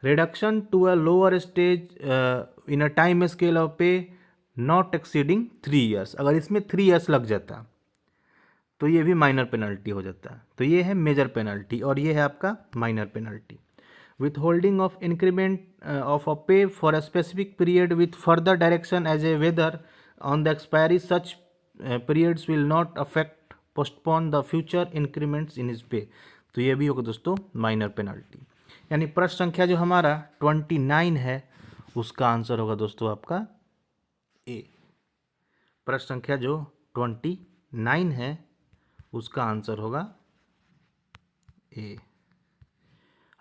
Speaker 1: Reduction to a lower stage in a time scale of pay not exceeding 3 years, अगर इसमें 3 ईयर्स लग जाता तो ये भी माइनर पेनल्टी हो जाता। तो ये है मेजर पेनल्टी और ये है आपका minor penalty. withholding of increment of a pay for a specific period with further direction as a whether on the expiry such periods will not affect postpone the future increments in his pay, तो ये भी होगा दोस्तों माइनर पेनल्टी। यानी प्रश्न संख्या जो हमारा 29 है उसका आंसर होगा दोस्तों आपका ए। प्रश्न संख्या जो 29 है उसका आंसर होगा ए।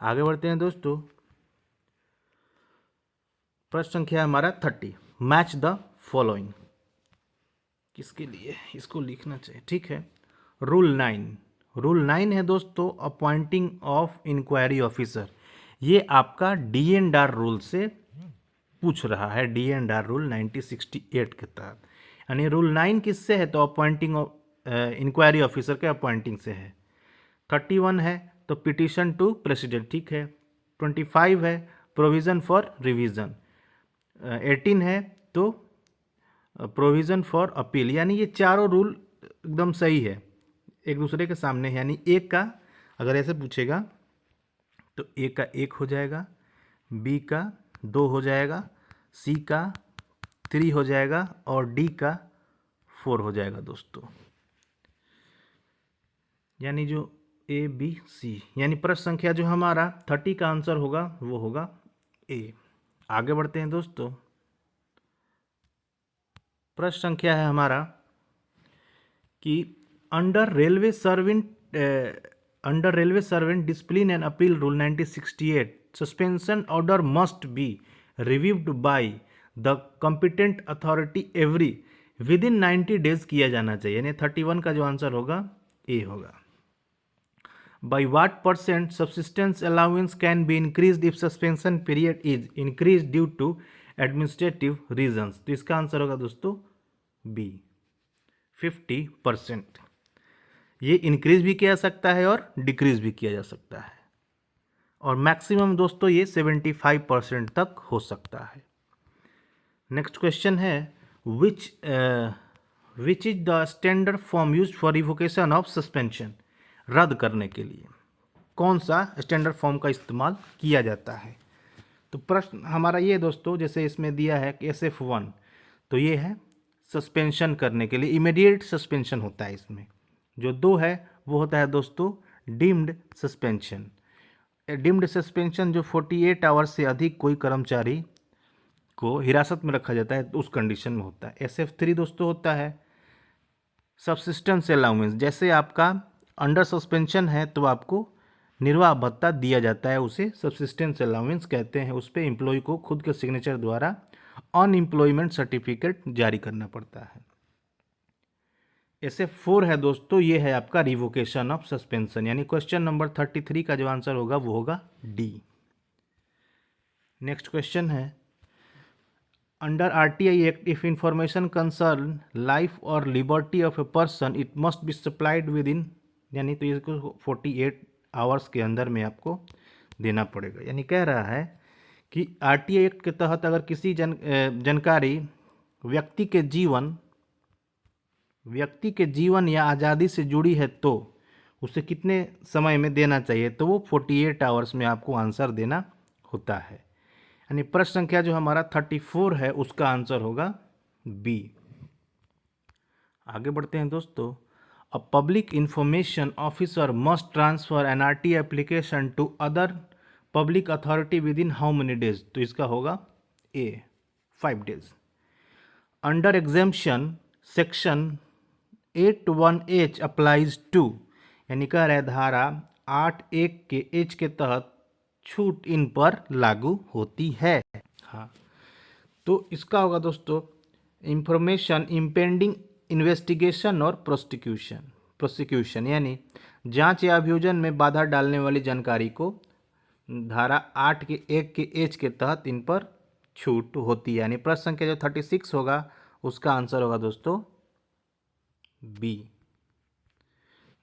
Speaker 1: आगे बढ़ते हैं दोस्तों। प्रश्न संख्या हमारा 30, मैच द फॉलोइंग, किसके लिए इसको लिखना चाहिए, ठीक है। रूल 9 है दोस्तों अपॉइंटिंग ऑफ इंक्वायरी ऑफिसर। ये आपका DNR रूल से पूछ रहा है, DNR रूल 1968 के तहत। यानी रूल 9 किससे है, तो अपॉइंटिंग ऑफ इंक्वायरी ऑफिसर के अपॉइंटिंग से है। 31 है तो पिटीशन टू प्रेसिडेंट, ठीक है। 25 है प्रोविज़न फॉर रिवीजन। 18 है तो प्रोविज़न फॉर अपील। यानी ये चारों रूल एकदम सही है, एक दूसरे के सामने है। यानी एक का अगर ऐसे पूछेगा तो ए का 1 हो जाएगा, बी का 2 हो जाएगा, सी का 3 हो जाएगा और डी का 4 हो जाएगा दोस्तों। यानी जो ए बी सी, यानी प्रश्न संख्या जो हमारा 30 का आंसर होगा वो होगा ए। आगे बढ़ते हैं दोस्तों। प्रश्न संख्या है हमारा कि under railway servant discipline and appeal rule 1968 suspension order must be reviewed by the competent authority every with in 90 days किया जाना चाहिए। यानी 31 का जो आंसर होगा ए होगा। By what percent subsistence allowance can be increased if suspension period is increased due to administrative reasons? तो इसका आंसर होगा दोस्तों बी, 50%। ये इंक्रीज भी किया जा सकता है और डिक्रीज भी किया जा सकता है, और मैक्सिमम दोस्तों ये 75% तक हो सकता है। नेक्स्ट क्वेश्चन है which is the standard form use for revocation of suspension, रद्द करने के लिए कौन सा स्टैंडर्ड फॉर्म का इस्तेमाल किया जाता है। तो प्रश्न हमारा ये दोस्तों, जैसे इसमें दिया है कि SF1, तो ये है सस्पेंशन करने के लिए, इमीडिएट सस्पेंशन होता है इसमें। जो 2 है वो होता है दोस्तों डीम्ड सस्पेंशन। डीम्ड सस्पेंशन जो 48 आवर्स से अधिक कोई कर्मचारी को हिरासत में रखा जाता है तो उस कंडीशन में होता है। SF3 दोस्तों होता है सबसिस्टेंस अलाउंस, जैसे आपका अंडर सस्पेंशन है तो आपको निर्वाह भत्ता दिया जाता है, उसे सबसिस्टेंस अलाउंस कहते हैं। उस पर एम्प्लॉय को खुद के सिग्नेचर द्वारा अनएम्प्लॉयमेंट सर्टिफिकेट जारी करना पड़ता है। SF4 है दोस्तों, ये है आपका रिवोकेशन ऑफ सस्पेंशन। यानी क्वेश्चन नंबर 33 का जो आंसर होगा वो होगा डी। नेक्स्ट क्वेश्चन है under RTI act if information concern life और liberty of a person it must be supplied within, यानी तो इसको 48 आवर्स के अंदर में आपको देना पड़ेगा। यानी कह रहा है कि RTI एक्ट के तहत अगर किसी जानकारी व्यक्ति के जीवन व्यक्ति के जीवन या आज़ादी से जुड़ी है तो उसे कितने समय में देना चाहिए, तो वो 48 आवर्स में आपको आंसर देना होता है। यानी प्रश्न संख्या जो हमारा 34 है उसका आंसर होगा बी। आगे बढ़ते हैं दोस्तों। A public information officer must transfer an RT application to other public authority within how many days, तो इसका होगा A 5 days. Under exemption section 81H applies to, यानी कह रहे धारा 8(1) के एच के तहत छूट इन पर लागू होती है। हाँ, तो इसका होगा दोस्तों इंफॉर्मेशन इम्पेंडिंग इन्वेस्टिगेशन और प्रोसिक्यूशन यानी जांच या अभियोजन में बाधा डालने वाली जानकारी को धारा 8(1) के एच के तहत इन पर छूट होती है। यानी प्रश्न संख्या जो 36 होगा उसका आंसर होगा दोस्तों बी।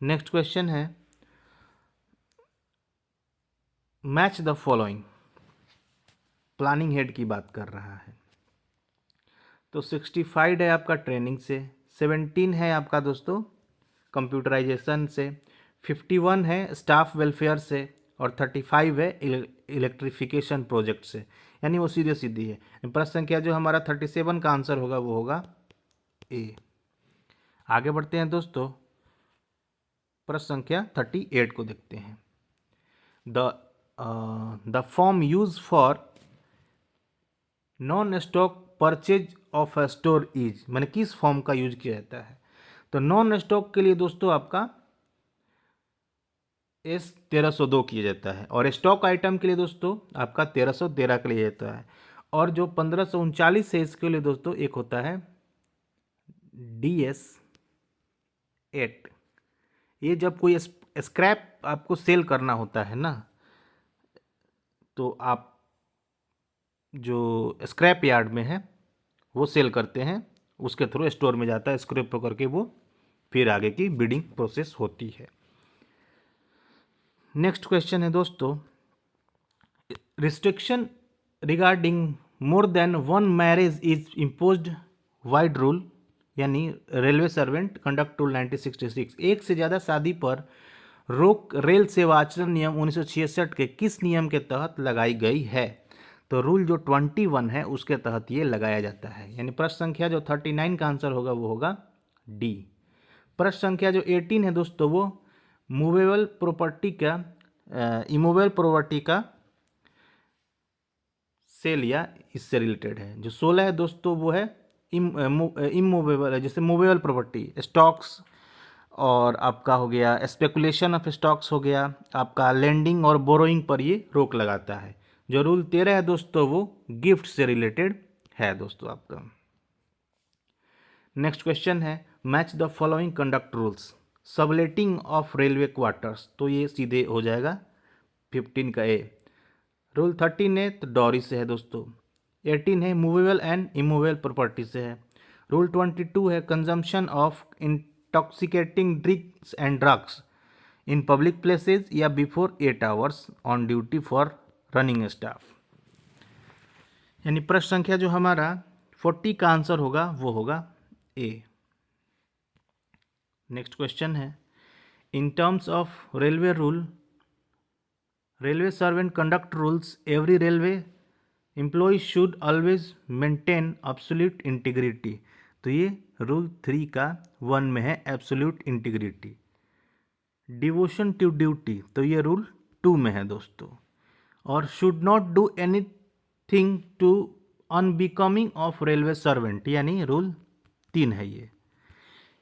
Speaker 1: नेक्स्ट क्वेश्चन है match the following, planning head की बात कर रहा है। तो 65 है आपका ट्रेनिंग से, 17 है आपका दोस्तों कंप्यूटराइजेशन से, 51 है स्टाफ वेलफेयर से और 35 है इलेक्ट्रिफिकेशन प्रोजेक्ट से। यानी वो सीधे सीधी है। प्रश्न संख्या जो हमारा 37 का आंसर होगा वो होगा ए। आगे बढ़ते हैं दोस्तों, प्रश्न संख्या 38 को देखते हैं। The form use for non stock purchase of a store is, मैंने किस फॉर्म का यूज किया जाता है। तो नॉन स्टॉक के लिए दोस्तों आपका एस 1302 किया जाता है और स्टॉक आइटम के लिए दोस्तों आपका 1313 के लिए जाता है। और जो 1539 है इसके लिए दोस्तों एक होता है DS एक्ट। ये जब कोई स्क्रैप आपको सेल करना होता है ना, तो आप जो स्क्रैप यार्ड में है वो सेल करते हैं, उसके थ्रू स्टोर में जाता है, स्क्रैप होकर के वो फिर आगे की बिडिंग प्रोसेस होती है। नेक्स्ट क्वेश्चन है दोस्तों, restriction regarding more than one marriage is imposed wide rule, यानी रेलवे सर्वेंट कंडक्ट रूल 1966। एक से ज़्यादा शादी पर रोक रेल सेवा आचरण नियम 1966 के किस नियम के तहत लगाई गई है। तो रूल जो 21 है उसके तहत ये लगाया जाता है। यानी प्रश्न संख्या जो 39 का आंसर होगा वो होगा डी। प्रश्न संख्या जो 18 है दोस्तों वो मूवेबल प्रॉपर्टी का इमूवेबल प्रॉपर्टी का सेल या इससे रिलेटेड है। जो 16 है दोस्तों वो है इमूवेबल है, जैसे मूवेबल प्रॉपर्टी स्टॉक्स और आपका हो गया स्पेकुलेशन ऑफ स्टॉक्स हो गया, आपका लेंडिंग और बोरोइंग पर ये रोक लगाता है। जो रूल 13 है दोस्तों वो गिफ्ट से रिलेटेड है दोस्तों आपका। नेक्स्ट क्वेश्चन है match the following conduct rules subletting of railway quarters, तो ये सीधे हो जाएगा 15 का ए। रूल 13 है तो डॉरी से है दोस्तों, 18 है मूवेबल एंड इमूवेबल प्रॉपर्टी से है, रूल 22 है consumption of intoxicating drinks and drugs in public places या before 8 hours on duty for running staff. यानी प्रश्न संख्या जो हमारा 40 का आंसर होगा वो होगा ए। नेक्स्ट क्वेश्चन है in terms of railway rule railway servant conduct rules every railway employee should always maintain absolute integrity, तो ये रूल 3 का 1 में है absolute integrity. Devotion to duty, तो ये रूल 2 में है दोस्तों। और should not do anything to unbecoming of railway servant, यानी रूल 3 है ये।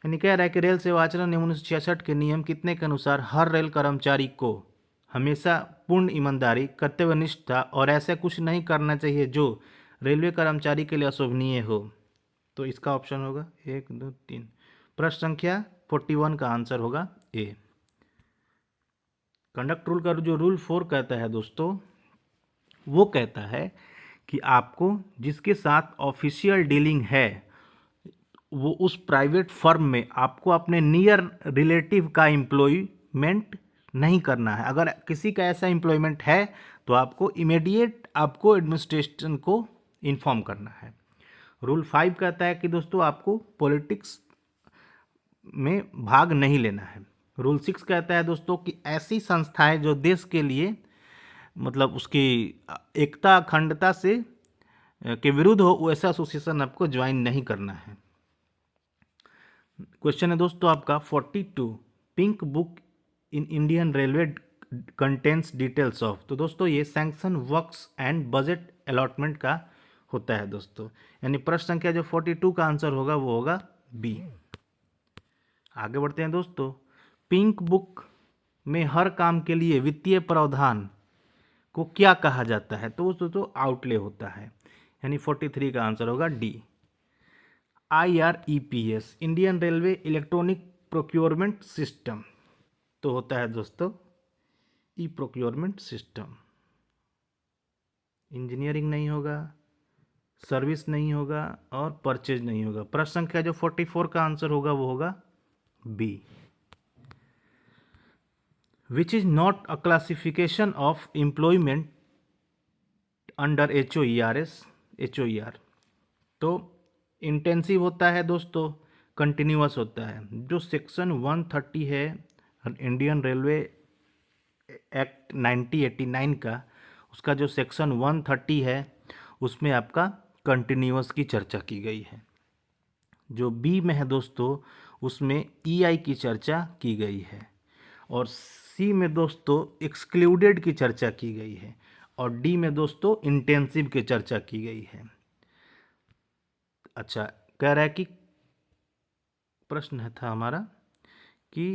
Speaker 1: यानी कह रहा है कि रेल सेवा आचरण नियम 1966 के नियम कितने के अनुसार हर रेल कर्मचारी को हमेशा पूर्ण ईमानदारी, कर्तव्यनिष्ठा और ऐसा कुछ नहीं करना चाहिए जो रेलवे कर्मचारी के लिए अशोभनीय हो। तो इसका ऑप्शन होगा 1 2 3। प्रश्न संख्या 41 का आंसर होगा ए। कंडक्ट रूल का जो रूल 4 कहता है दोस्तों वो कहता है कि आपको जिसके साथ ऑफिशियल डीलिंग है वो उस प्राइवेट फर्म में आपको अपने नियर रिलेटिव का एम्प्लॉयमेंट नहीं करना है। अगर किसी का ऐसा एम्प्लॉयमेंट है तो आपको इमीडिएट आपको एडमिनिस्ट्रेशन को इन्फॉर्म करना है। रूल 5 कहता है कि दोस्तों आपको पॉलिटिक्स में भाग नहीं लेना है। रूल 6 कहता है दोस्तों कि ऐसी संस्थाएं जो देश के लिए मतलब उसकी एकता अखंडता से के विरुद्ध हो, वैसा एसोसिएशन आपको ज्वाइन नहीं करना है। क्वेश्चन है दोस्तों आपका 42, pink book in Indian railway contents details of. तो दोस्तों ये sanction works and budget allotment का होता है दोस्तों, यानी प्रश्न संख्या जो 42 का आंसर होगा वो होगा बी। आगे बढ़ते हैं दोस्तों। पिंक बुक में हर काम के लिए वित्तीय प्रावधान को क्या कहा जाता है? तो दोस्तों आउटले होता है, यानी 43 का आंसर होगा D. IREPS Indian railway electronic procurement system, तो होता है दोस्तों ई प्रोक्योरमेंट सिस्टम। इंजीनियरिंग नहीं होगा, सर्विस नहीं होगा और परचेज नहीं होगा। प्रश्न संख्या जो 44 का आंसर होगा वो होगा B. Which is not a classification of employment under HOER। तो इंटेंसिव होता है दोस्तों, कंटिन्यूअस होता है। जो सेक्शन 130 है इंडियन रेलवे एक्ट 1989 का, उसका जो सेक्शन 130 है उसमें आपका कंटिन्यूअस की चर्चा की गई है। जो बी में है दोस्तों उसमें EI की चर्चा की गई है, और सी में दोस्तों एक्सक्लूडेड की चर्चा की गई है, और डी में दोस्तों इंटेंसिव की चर्चा की गई है। अच्छा, कह रहा है कि प्रश्न है था हमारा कि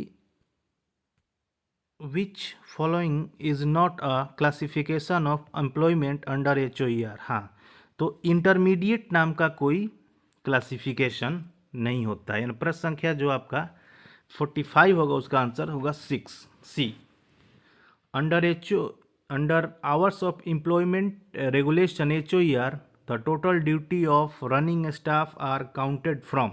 Speaker 1: which following is not a classification of employment under HOER। हाँ, तो इंटरमीडिएट नाम का कोई क्लासिफिकेशन नहीं होता है, यानी प्रश्न संख्या जो आपका 45 होगा उसका आंसर होगा 6 C. Under hours of employment regulation HOER the total duty of running staff are counted from.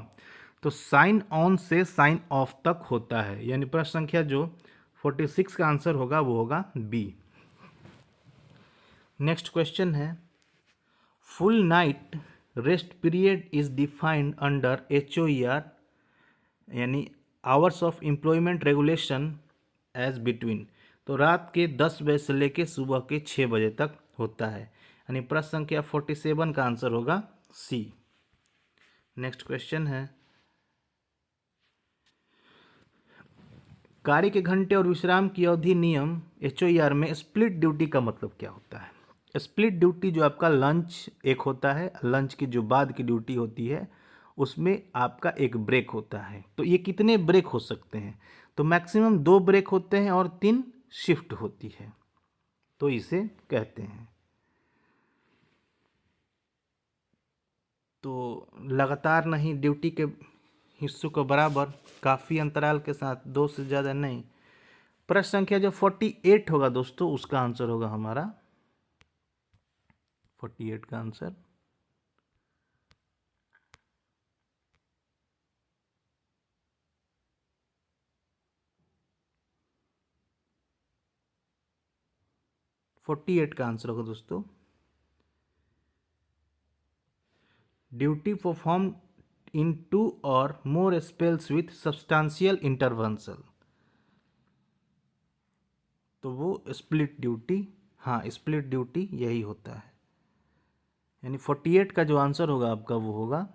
Speaker 1: तो साइन ऑन से साइन ऑफ तक होता है, यानी प्रश्न संख्या जो 46 का आंसर होगा वो होगा बी। नेक्स्ट क्वेश्चन है, full night rest period is defined under HOER, यानी hours of employment regulation as between. तो रात के 10 बजे से लेके सुबह के 6 बजे तक होता है, यानी प्रश्न संख्या 47 का आंसर होगा सी। नेक्स्ट क्वेश्चन है, कार्य के घंटे और विश्राम की अवधि नियम HOER में स्प्लिट ड्यूटी का मतलब क्या होता है? स्प्लिट ड्यूटी जो आपका लंच एक होता है, लंच की जो बाद की ड्यूटी होती है उसमें आपका एक ब्रेक होता है। तो ये कितने ब्रेक हो सकते हैं? तो मैक्सिमम 2 ब्रेक होते हैं और 3 शिफ्ट होती है, तो इसे कहते हैं। तो लगातार नहीं, ड्यूटी के हिस्सों को बराबर काफ़ी अंतराल के साथ, 2 से ज़्यादा नहीं। प्रश्न संख्या जो 48 होगा दोस्तों उसका आंसर होगा हमारा 48 का आंसर होगा दोस्तों। ड्यूटी परफॉर्म इन 2 और मोर स्पेल्स विथ सब्सटेंशियल इंटरवेंसल, तो वो स्प्लिट ड्यूटी, हाँ स्प्लिट ड्यूटी यही होता है, यानी 48 का जो आंसर होगा आपका वो होगा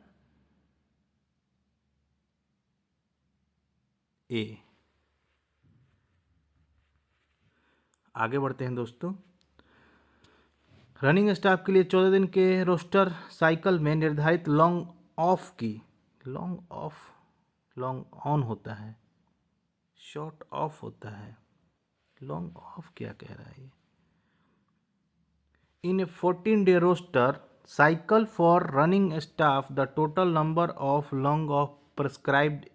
Speaker 1: ए। आगे बढ़ते हैं दोस्तों। रनिंग स्टाफ के लिए 14 दिन के रोस्टर साइकिल में निर्धारित लॉन्ग ऑफ की, लॉन्ग ऑन होता है, शॉर्ट ऑफ होता है, लॉन्ग ऑफ क्या कह रहा है ये? In a 14-day roster cycle for running staff the total number of long off prescribed,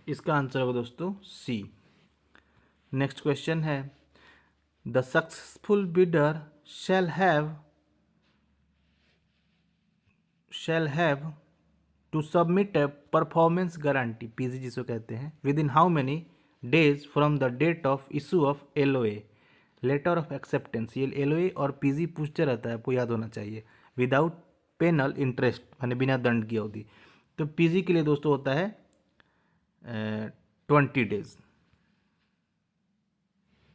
Speaker 1: इसका आंसर होगा दोस्तों सी। नेक्स्ट क्वेश्चन है, the successful bidder shall have to submit a performance guarantee PG जिसको कहते हैं within how many days from the date of issue of LOA letter of acceptance. ये LOA और PG पूछते रहता है, आपको याद होना चाहिए। विदाउट पेनल इंटरेस्ट यानी बिना दंड की अवधि। तो पीजी के लिए दोस्तों होता है 20 डेज,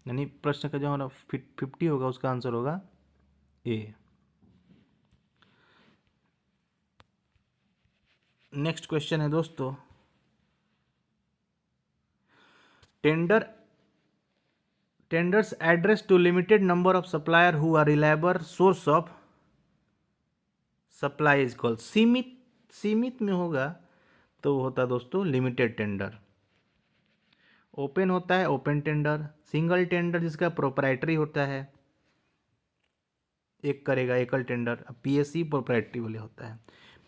Speaker 1: यानी प्रश्न का जो हमारा 50 होगा उसका आंसर होगा ए। नेक्स्ट क्वेश्चन है दोस्तों, tenders address to limited number of supplier who are reliable source of supply is called. सीमित में होगा तो वो होता है दोस्तों लिमिटेड टेंडर। ओपन होता है ओपन टेंडर। सिंगल टेंडर जिसका प्रोप्राइटरी होता है, एक करेगा एकल टेंडर। पीएससी प्रोप्राइटरी वाले होता है।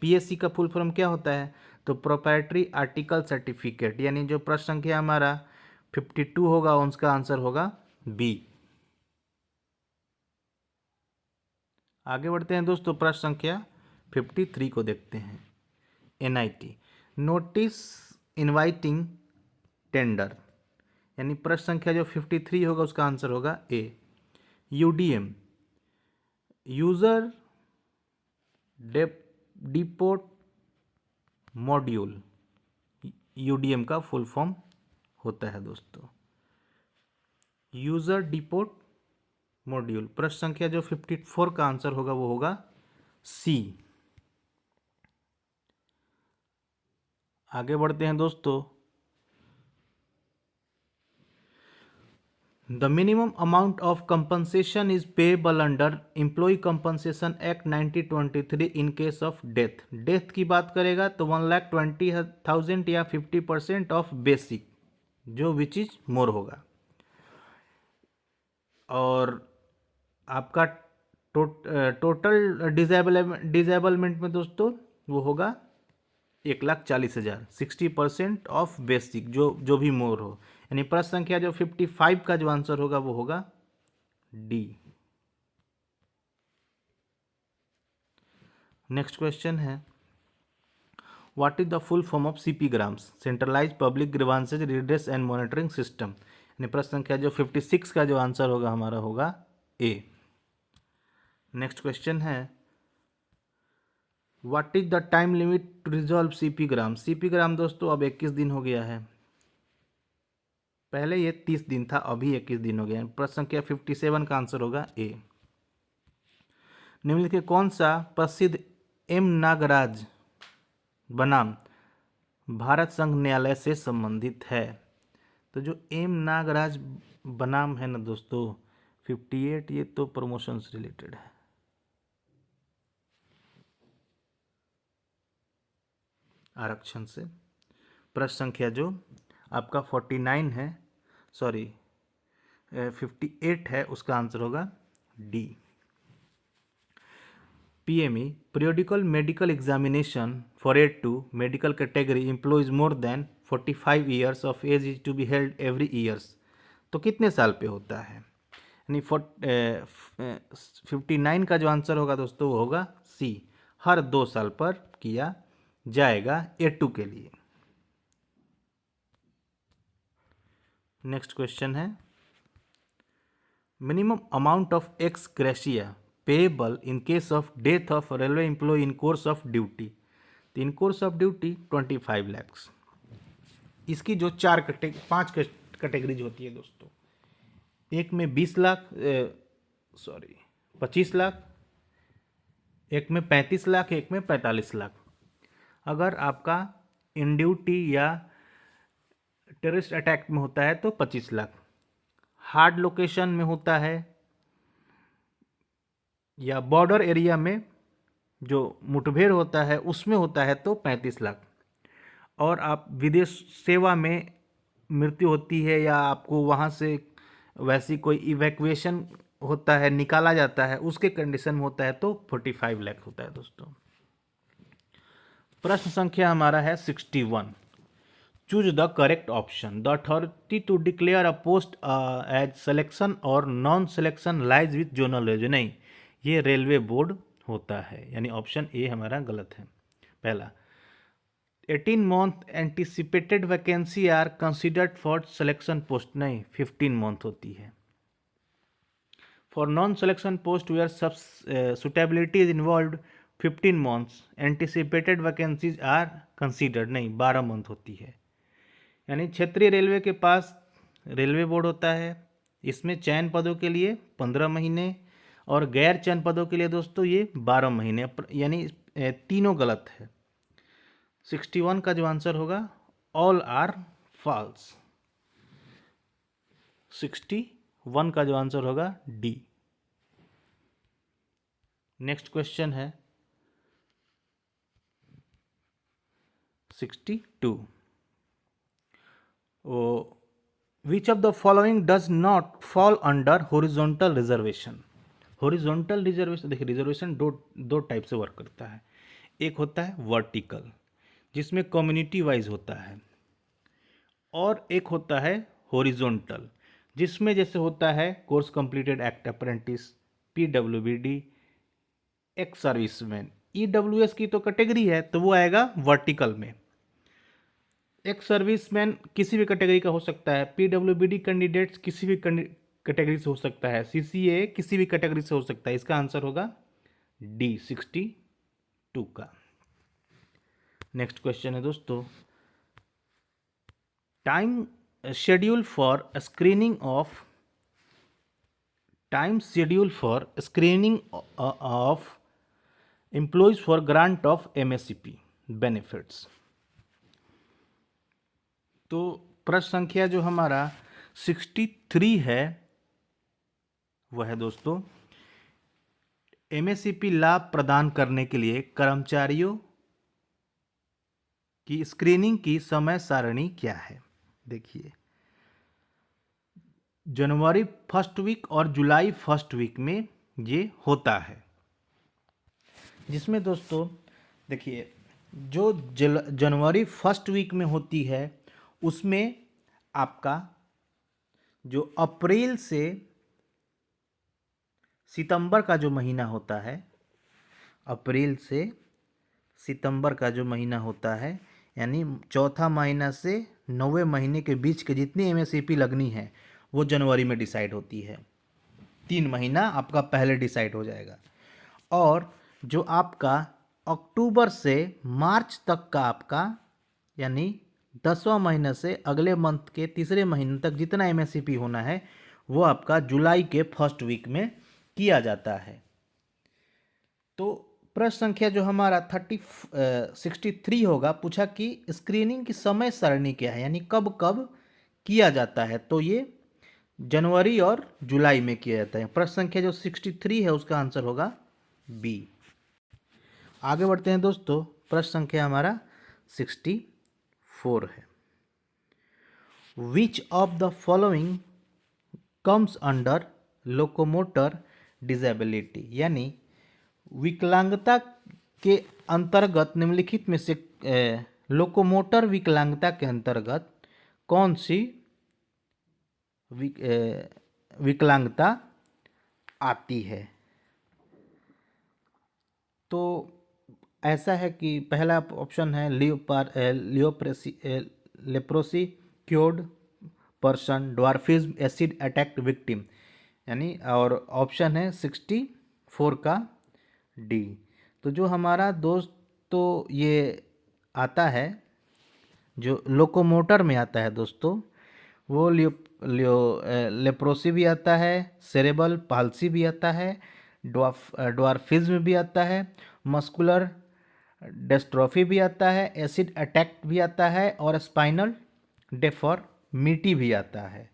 Speaker 1: पीएससी का फुल फॉर्म क्या होता है? तो प्रोप्राइटरी आर्टिकल सर्टिफिकेट, यानी जो प्रश्न संख्या हमारा 52 होगा उसका आंसर होगा बी। आगे बढ़ते हैं दोस्तों, प्रश्न संख्या 53 को देखते हैं। एनआईटी नोटिस इनवाइटिंग टेंडर, यानी प्रश्न संख्या जो 53 होगा उसका आंसर होगा A. UDM user depot module, UDM का फुल फॉर्म होता है दोस्तों यूजर डिपोट मॉड्यूल। प्रश्न संख्या जो 54 का आंसर होगा वो होगा सी। आगे बढ़ते हैं दोस्तों, the minimum amount of compensation is payable under employee compensation act 1923 in case of death. Death की बात करेगा तो 1,20,000 या 50% ऑफ बेसिक, जो विच इज मोर होगा। और आपका टोटल डिजेबलमेंट में दोस्तों वो होगा 1,40,000, 60% ऑफ बेसिक, जो भी मोर हो। यानी प्रश्न संख्या जो 55 का जो आंसर होगा वो होगा डी। नेक्स्ट क्वेश्चन है, what is the full form of CP grams? Centralize public grievances redress and monitoring system. यानी प्रश्न संख्या जो 56 का जो आंसर होगा हमारा होगा ए। नेक्स्ट क्वेश्चन है, what is the time limit to resolve CP gram? CP gram दोस्तों अब 21 दिन हो गया है, पहले ये 30 दिन था, अभी 21 दिन हो गया है। प्रश्न संख्या 57 का आंसर होगा ए। निम्नलिखित कौन सा प्रसिद्ध एम नागराज बनाम भारत संघ न्यायालय से संबंधित है? तो जो एम नागराज बनाम है ना दोस्तों 58, ये तो प्रमोशन से रिलेटेड है। आरक्षण से। प्रश्न संख्या जो आपका 49 है, सॉरी 58 है, उसका आंसर होगा D. PME periodical medical examination for aid to medical category employs more than 45 years of age is to be held every years। तो कितने साल पे होता है? यानी 59 का जो आंसर होगा दोस्तों वो होगा सी, हर 2 साल पर किया जाएगा A2 के लिए। नेक्स्ट क्वेश्चन है, minimum amount of ex gratia payable in case of death of railway employee in course of duty. तो in course of duty 25 lakh. इसकी जो 5 कैटेगरीज होती है दोस्तों, एक में 20 लाख, 25 लाख, एक में 35 लाख, एक में 45 लाख। अगर आपका इन ड्यूटी या टेररिस्ट अटैक में होता है तो 25 लाख, हार्ड लोकेशन में होता है या बॉर्डर एरिया में जो मुठभेड़ होता है उसमें होता है तो 35 लाख, और आप विदेश सेवा में मृत्यु होती है या आपको वहाँ से वैसी कोई इवैक्यूएशन होता है, निकाला जाता है, उसके कंडीशन में होता है तो 45 लाख होता है दोस्तों। प्रश्न संख्या हमारा है 61। Choose the correct option. The authority to declare a post as selection और non selection lies with zonal railway. नहीं, ये रेलवे बोर्ड होता है, यानी ऑप्शन ए हमारा गलत है। पहला, 18 month anticipated vacancy are considered for selection post. नहीं, 15 मंथ होती है। For non selection post where सब suitability is involve 15 months, anticipated vacancies are considered, नहीं 12 मंथ होती है। यानी क्षेत्रीय रेलवे के पास रेलवे बोर्ड होता है, इसमें चयन पदों के लिए 15 महीने और गैर चयन पदों के लिए दोस्तों ये 12 महीने, यानी तीनों गलत है। 61 का जो आंसर होगा ऑल आर फॉल्स। 61 का जो आंसर होगा डी। नेक्स्ट क्वेश्चन है 62। विच of the following does not fall under horizontal reservation. Horizontal reservation, देखिए रिजर्वेशन दो टाइप से वर्क करता है। एक होता है वर्टिकल जिसमें कम्युनिटी वाइज होता है, और एक होता है हॉरिजॉन्टल जिसमें जैसे होता है course completed act apprentice, PWBD, ex serviceman. EWS की तो कैटेगरी है तो वो आएगा वर्टिकल में। एक्स सर्विसमैन किसी भी कैटेगरी का हो सकता है, PWBD कैंडिडेट्स किसी भी कैटेगरी से हो सकता है, CCA किसी भी कैटेगरी से हो सकता है। इसका आंसर होगा डी 62 का। नेक्स्ट क्वेश्चन है दोस्तों time schedule for screening of employees for grant of MSCP benefits. तो प्रश्न संख्या जो हमारा 63 है वह है दोस्तों MSCP लाभ प्रदान करने के लिए कर्मचारियों की स्क्रीनिंग की समय सारणी क्या है। देखिए जनवरी फर्स्ट वीक और जुलाई फर्स्ट वीक में ये होता है, जिसमें दोस्तों देखिए जो जनवरी फर्स्ट वीक में होती है उसमें आपका जो अप्रैल से सितंबर का जो महीना होता है, अप्रैल से सितंबर का जो महीना होता है, यानी चौथा महीना से 9वें महीने के बीच के जितनी MSCP लगनी है वो जनवरी में डिसाइड होती है। 3 महीना आपका पहले डिसाइड हो जाएगा। और जो आपका अक्टूबर से मार्च तक का आपका यानी 10वां महीना से अगले मंथ के तीसरे महीने तक जितना MSCP होना है वो आपका जुलाई के फर्स्ट वीक में किया जाता है। तो प्रश्न संख्या जो हमारा 63 होगा, पूछा कि स्क्रीनिंग की समय सारणी क्या है, यानी कब कब किया जाता है। तो ये जनवरी और जुलाई में किया जाता है। प्रश्न संख्या जो 63 है उसका आंसर होगा बी। आगे बढ़ते हैं दोस्तों, प्रश्न संख्या हमारा 64 है। Which of the following comes under locomotor disability, यानी विकलांगता के अंतर्गत निम्नलिखित में से लोकोमोटर विकलांगता के अंतर्गत कौन सी विकलांगता आती है। तो ऐसा है कि पहला ऑप्शन है leprosy cured person, dwarfism, acid attacked victim, यानी और ऑप्शन है 64 का डी। तो जो हमारा दोस्त तो ये आता है जो लोकोमोटर में आता है दोस्तों वो लेप्रोसी भी आता है, सेरेबल पाल्सी भी आता है, ड्वार्फिज्म भी आता है, मस्कुलर डिस्ट्रॉफी भी आता है, एसिड अटैक भी आता है और स्पाइनल डेफॉर्मिटी भी आता है।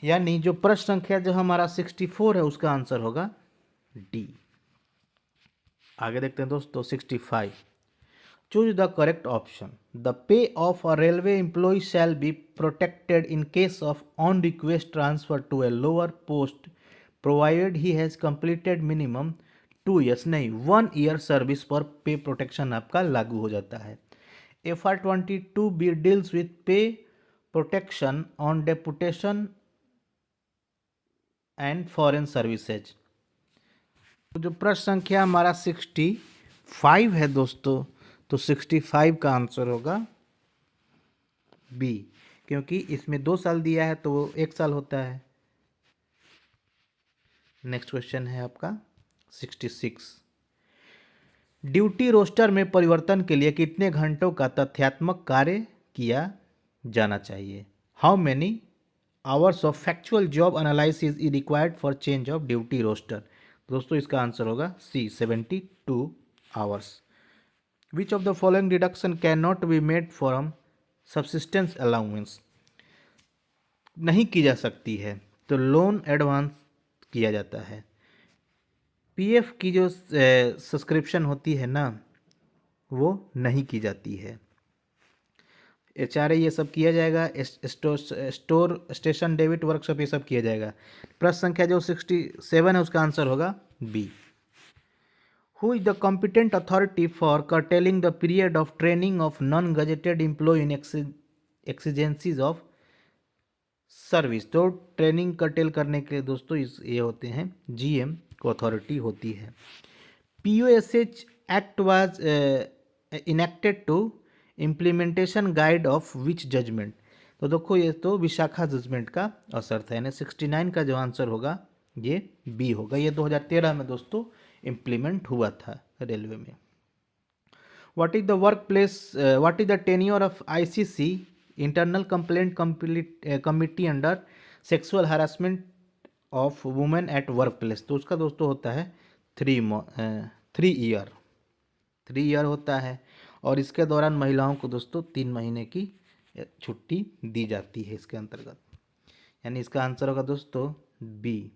Speaker 1: यानी जो प्रश्न संख्या जो हमारा 64 है उसका आंसर होगा डी। आगे देखते हैं दोस्तों 65। Choose the correct option. The pay of a railway employee shall be protected in case of on request transfer to a lower post provided he has completed minimum 2 years, नहीं 1 ईयर सर्विस पर पे प्रोटेक्शन आपका लागू हो जाता है। FR22B डील्स विथ पे protection on deputation and foreign services. तो जो प्रश्न संख्या हमारा 65 है दोस्तों, तो 65 का आंसर होगा बी, क्योंकि इसमें 2 साल दिया है तो वो 1 साल होता है। नेक्स्ट क्वेश्चन है आपका 66। ड्यूटी रोस्टर में परिवर्तन के लिए कितने घंटों का तथ्यात्मक कार्य किया जाना चाहिए? How many hours of factual job analysis is required for change of duty roster? दोस्तों इसका आंसर होगा C 72 hours. Which of the following deduction can not be made from subsistence allowance? नहीं की जा सकती है तो लोन एडवांस किया जाता है। पीएफ की जो सब्सक्रिप्शन होती है ना वो नहीं की जाती है। एचआरए ये सब किया जाएगा, स्टोर स्टेशन डेबिट वर्कशॉप ये सब किया जाएगा। प्रश्न संख्या जो 67 है उसका आंसर होगा B. Who is the competent authority for curtailing the period of training of non gazetted employee in exigencies of service? तो ट्रेनिंग कर्टेल करने के लिए दोस्तों ये होते हैं जीएम को अथॉरिटी होती है। POSH act was enacted to implementation guide of which judgment? तो देखो ये तो विशाखा जजमेंट का असर था, यानी 69 का जो आंसर होगा ये बी होगा। ये 2013 में दोस्तों इम्प्लीमेंट हुआ था रेलवे में। What is the work place what is the tenure of ICC internal complaint committee under sexual harassment of women at work place? तो उसका दोस्तों होता है 3 ईयर होता है, और इसके दौरान महिलाओं को दोस्तों 3 महीने की छुट्टी दी जाती है इसके अंतर्गत, यानी इसका आंसर होगा दोस्तों बी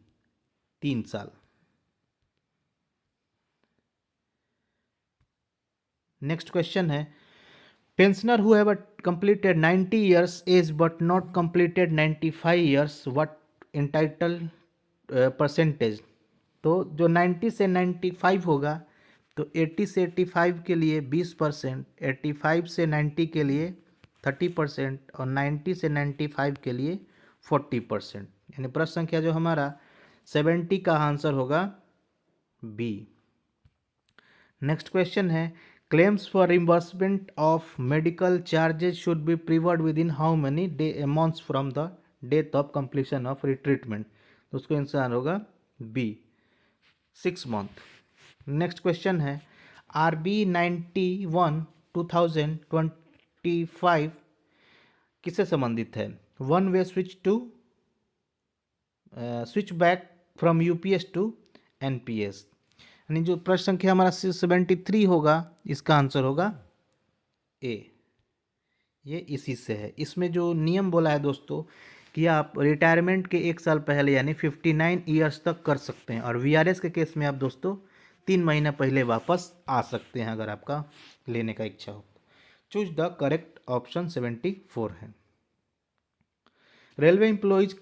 Speaker 1: 3 साल। नेक्स्ट क्वेश्चन है pensioner who have completed 90 years age but not completed 95 years what entitled percentage? तो जो 90 से 95 होगा तो 80 से 85 के लिए 20%, 85 से 90 के लिए 30% और 90 से 95 के लिए 40%, यानी प्रश्न संख्या जो हमारा 70 का आंसर होगा बी। नेक्स्ट क्वेश्चन है claims for reimbursement of medical charges should be preferred within how many months from the death of completion of retreatment? तो उसको आंसर होगा बी 6 मंथ। नेक्स्ट क्वेश्चन है RB 91/2025 किससे संबंधित है? One way switch back from UPS to NPS, यानी जो प्रश्न संख्या हमारा 73 होगा इसका आंसर होगा ए। ये इसी से है। इसमें जो नियम बोला है दोस्तों कि आप रिटायरमेंट के 1 साल पहले यानी 59 ईयर्स तक कर सकते हैं, और वीआरएस के केस में आप दोस्तों 3 महीने पहले वापस आ सकते हैं अगर आपका लेने का इच्छा हो। चूज द करेक्ट ऑप्शन 74 है। Railway employees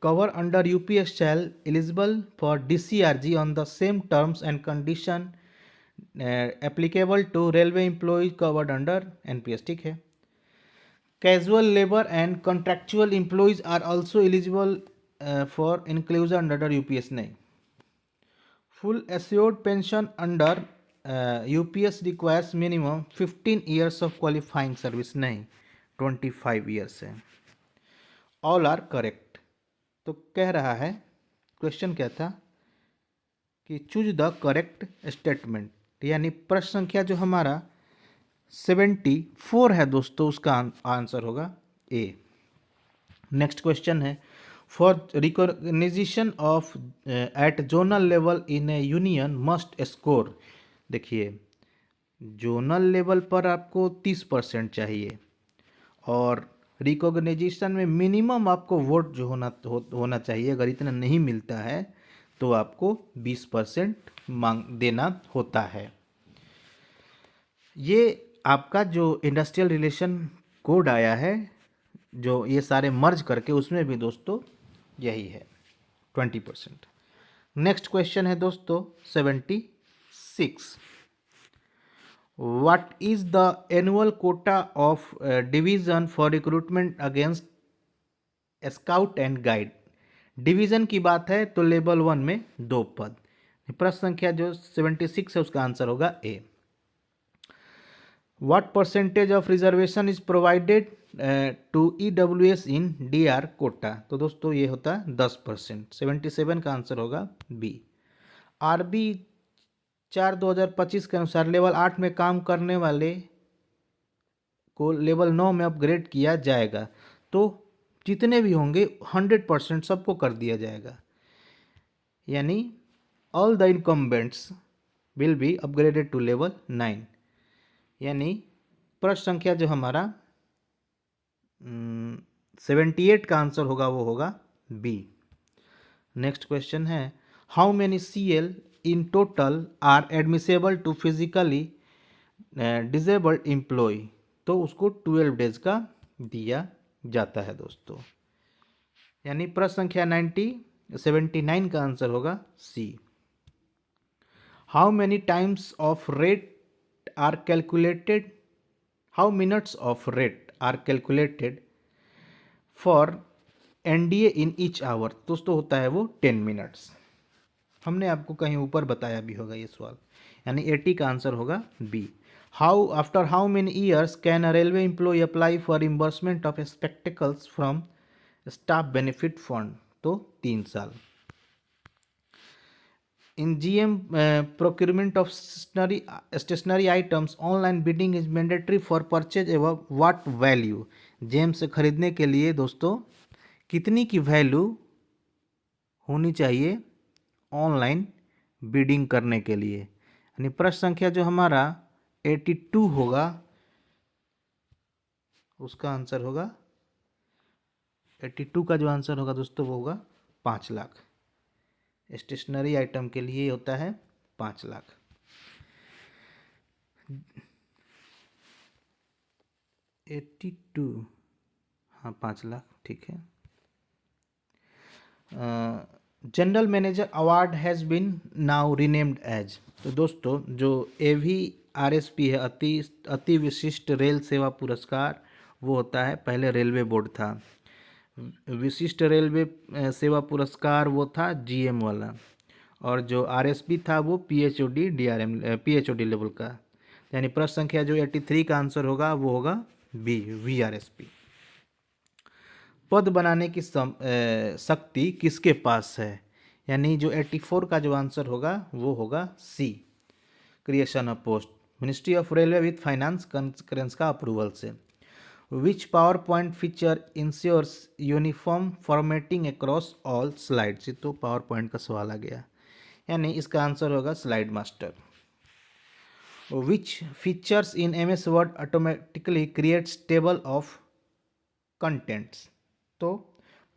Speaker 1: cover under UPS shall eligible for DCRG on the same terms and condition applicable to railway employees covered under NPS, ठीक है। Casual labor and contractual employees are also eligible for inclusion under UPS, नहीं। Full assured pension under UPS requires minimum 15 years of qualifying service, नहीं 25 years है। All are correct। तो कह रहा है क्वेश्चन क्या था कि चूज द करेक्ट स्टेटमेंट, यानी प्रश्न संख्या जो हमारा 74 है दोस्तों उसका आंसर होगा ए। नेक्स्ट क्वेश्चन है for recognition of at zonal level in a union must score. देखिए जोनल लेवल पर आपको 30% चाहिए, और रिकॉग्निशन में मिनिमम आपको वोट जो होना चाहिए, अगर इतना नहीं मिलता है तो आपको 20% मांग देना होता है। ये आपका जो इंडस्ट्रियल रिलेशन कोड आया है जो ये सारे मर्ज करके, उसमें भी दोस्तों यही है 20%। नेक्स्ट क्वेश्चन है दोस्तों 76। What is the annual quota of division for recruitment against scout and guide? Division की बात है तो लेवल 1 में 2 पद। प्रश्न संख्या जो 76 है उसका आंसर होगा ए। What percentage of reservation is provided to EWS in DR Kota? तो दोस्तों ये होता है 10%। 77 का आंसर होगा बी। RB 4/2025 के अनुसार लेवल 8 में काम करने वाले को लेवल 9 में अपग्रेड किया जाएगा। तो जितने भी होंगे 100% सबको कर दिया जाएगा, यानी all the incumbents will be upgraded to level 9। यानी प्रश्न संख्या जो हमारा 78 का आंसर होगा वो होगा बी। नेक्स्ट क्वेश्चन है, how many CL in total are admissible to physically disabled employ. तो उसको 12 डेज का दिया जाता है दोस्तों। यानी प्रश्न संख्या 79 का आंसर होगा C. How many times of rate are calculated, how minutes of rate are calculated for NDA in each hour. दोस्तों होता है वो 10 मिनट्स। हमने आपको कहीं ऊपर बताया भी होगा ये सवाल, यानी 80 का आंसर होगा B. How after how many years can a railway employ apply for reimbursement of spectacles from staff benefit fund. तो 3 साल। In GM procurement of stationery items online bidding is mandatory for purchase एवं व्हाट वैल्यू। जेम से खरीदने के लिए दोस्तों कितनी की वैल्यू होनी चाहिए ऑनलाइन बिडिंग करने के लिए। यानी प्रश्न संख्या जो हमारा 82 होगा उसका आंसर होगा 82 का जो आंसर होगा दोस्तों वो होगा 5 लाख। स्टेशनरी आइटम के लिए होता है 5 लाख। एट्टी टू, हाँ 5 लाख ठीक है। General manager award has been now renamed as. तो दोस्तों जो AVRSP है, अति विशिष्ट रेल सेवा पुरस्कार, वो होता है, पहले रेलवे बोर्ड था। विशिष्ट रेलवे सेवा पुरस्कार वो था GM वाला, और जो RSP था वो PHOD लेवल का। यानी प्रश्न संख्या जो 83 का आंसर होगा वो होगा बी, VRSP। पद बनाने की शक्ति किसके पास है। यानी जो 84 का जो आंसर होगा वो होगा C, creation of post, ministry of railway with finance concurrence का अप्रूवल से। Which PowerPoint feature ensures uniform formatting across all slides. तो पावर पॉइंट का सवाल आ गया, यानी इसका आंसर होगा slide master. Which features in MS Word automatically creates table of contents. तो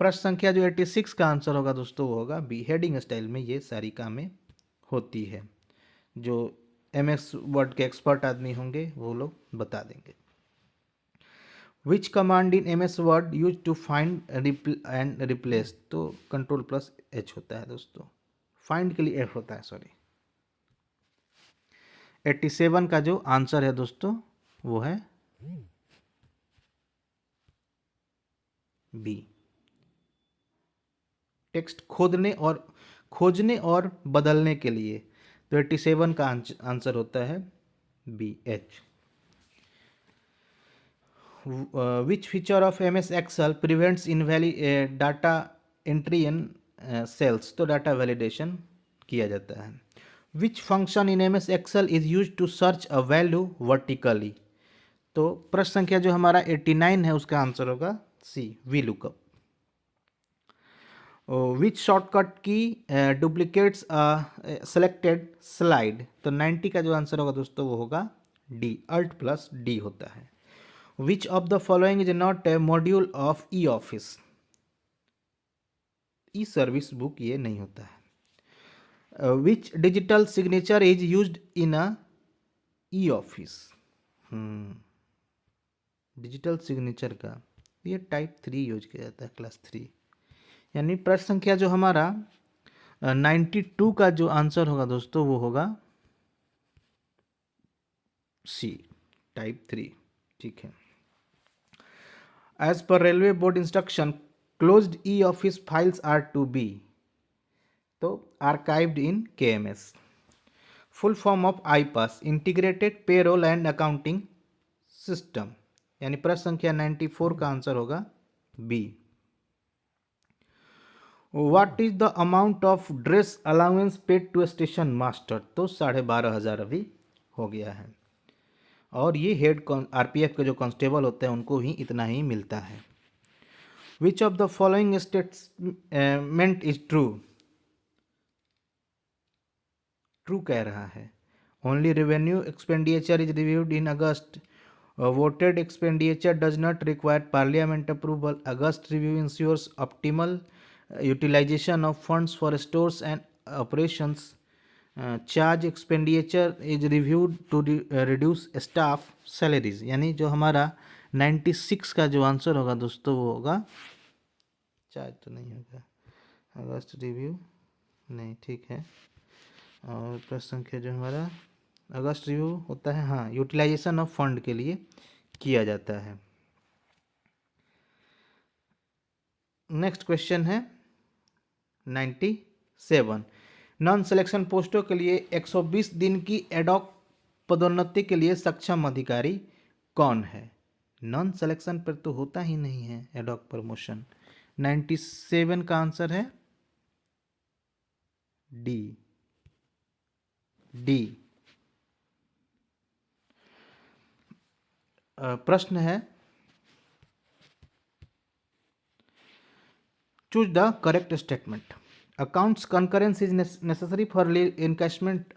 Speaker 1: प्रश्न संख्या जो 86 का आंसर होगा दोस्तों वो होगा बी, हेडिंग स्टाइल में ये सारी कामें होती है। जो MS वर्ड के एक्सपर्ट आदमी होंगे वो लोग बता देंगे। Which command in MS word use to find and replace. तो Ctrl+H होता है दोस्तों, फाइंड के लिए F होता है, सॉरी। 87 का जो आंसर है दोस्तों वो है बी, टेक्स्ट खोजने और बदलने के लिए। तो 87 का आंसर होता है B, H। Which feature of MS Excel prevents invalid data entry in cells. तो डाटा वैलिडेशन किया जाता है। Which function in MS Excel is use to search a value vertically. तो प्रश्न संख्या जो हमारा 89 है उसका आंसर होगा सी, VLOOKUP। विच शॉर्टकट की डुप्लीकेट्स सेलेक्टेड स्लाइड। तो 90 का जो आंसर होगा दोस्तों वो होगा डी, Alt+D होता है। Which of the following is not a module of e office. Service book ये नहीं होता है। Which digital signature is used in a e office. Digital signature का ये टाइप 3 यूज किया जाता है, क्लास 3। यानी प्रश्न संख्या जो हमारा 92 का जो आंसर होगा दोस्तों वो होगा सी, टाइप 3, ठीक है। As per railway board instruction closed e office files are to be. तो archived in KMS। Full form of IPAS, integrated payroll and accounting system. यानी प्रश्न संख्या 94 का आंसर होगा B. What is the amount of dress allowance paid to station master? तो 12,500 अभी हो गया है। और ये हेड आरपीएफ के जो कांस्टेबल होते हैं उनको ही इतना ही मिलता है। Which of the following statement is true? True कह रहा है। Only revenue expenditure is reviewed in August. Voted expenditure does not require parliament approval. August review ensures optimal utilization of funds for stores and operations. Charge expenditure is reviewed to reduce staff salaries. यानी जो हमारा 96 का जो आंसर होगा दोस्तों वो होगा, चार्ज तो नहीं होगा, अगस्त रिव्यू नहीं, ठीक है। और प्रश्न संख्या जो हमारा अगस्त रिव्यू होता है, हाँ, यूटिलाइजेशन ऑफ फंड के लिए किया जाता है। नेक्स्ट क्वेश्चन है 97। नॉन सिलेक्शन पोस्टों के लिए 120 दिन की एडॉक पदोन्नति के लिए सक्षम अधिकारी कौन है? नॉन सिलेक्शन पर तो होता ही नहीं है एडॉक प्रमोशन। 97 का आंसर है डी। प्रश्न है, choose the correct statement. Accounts concurrence is necessary for encashment.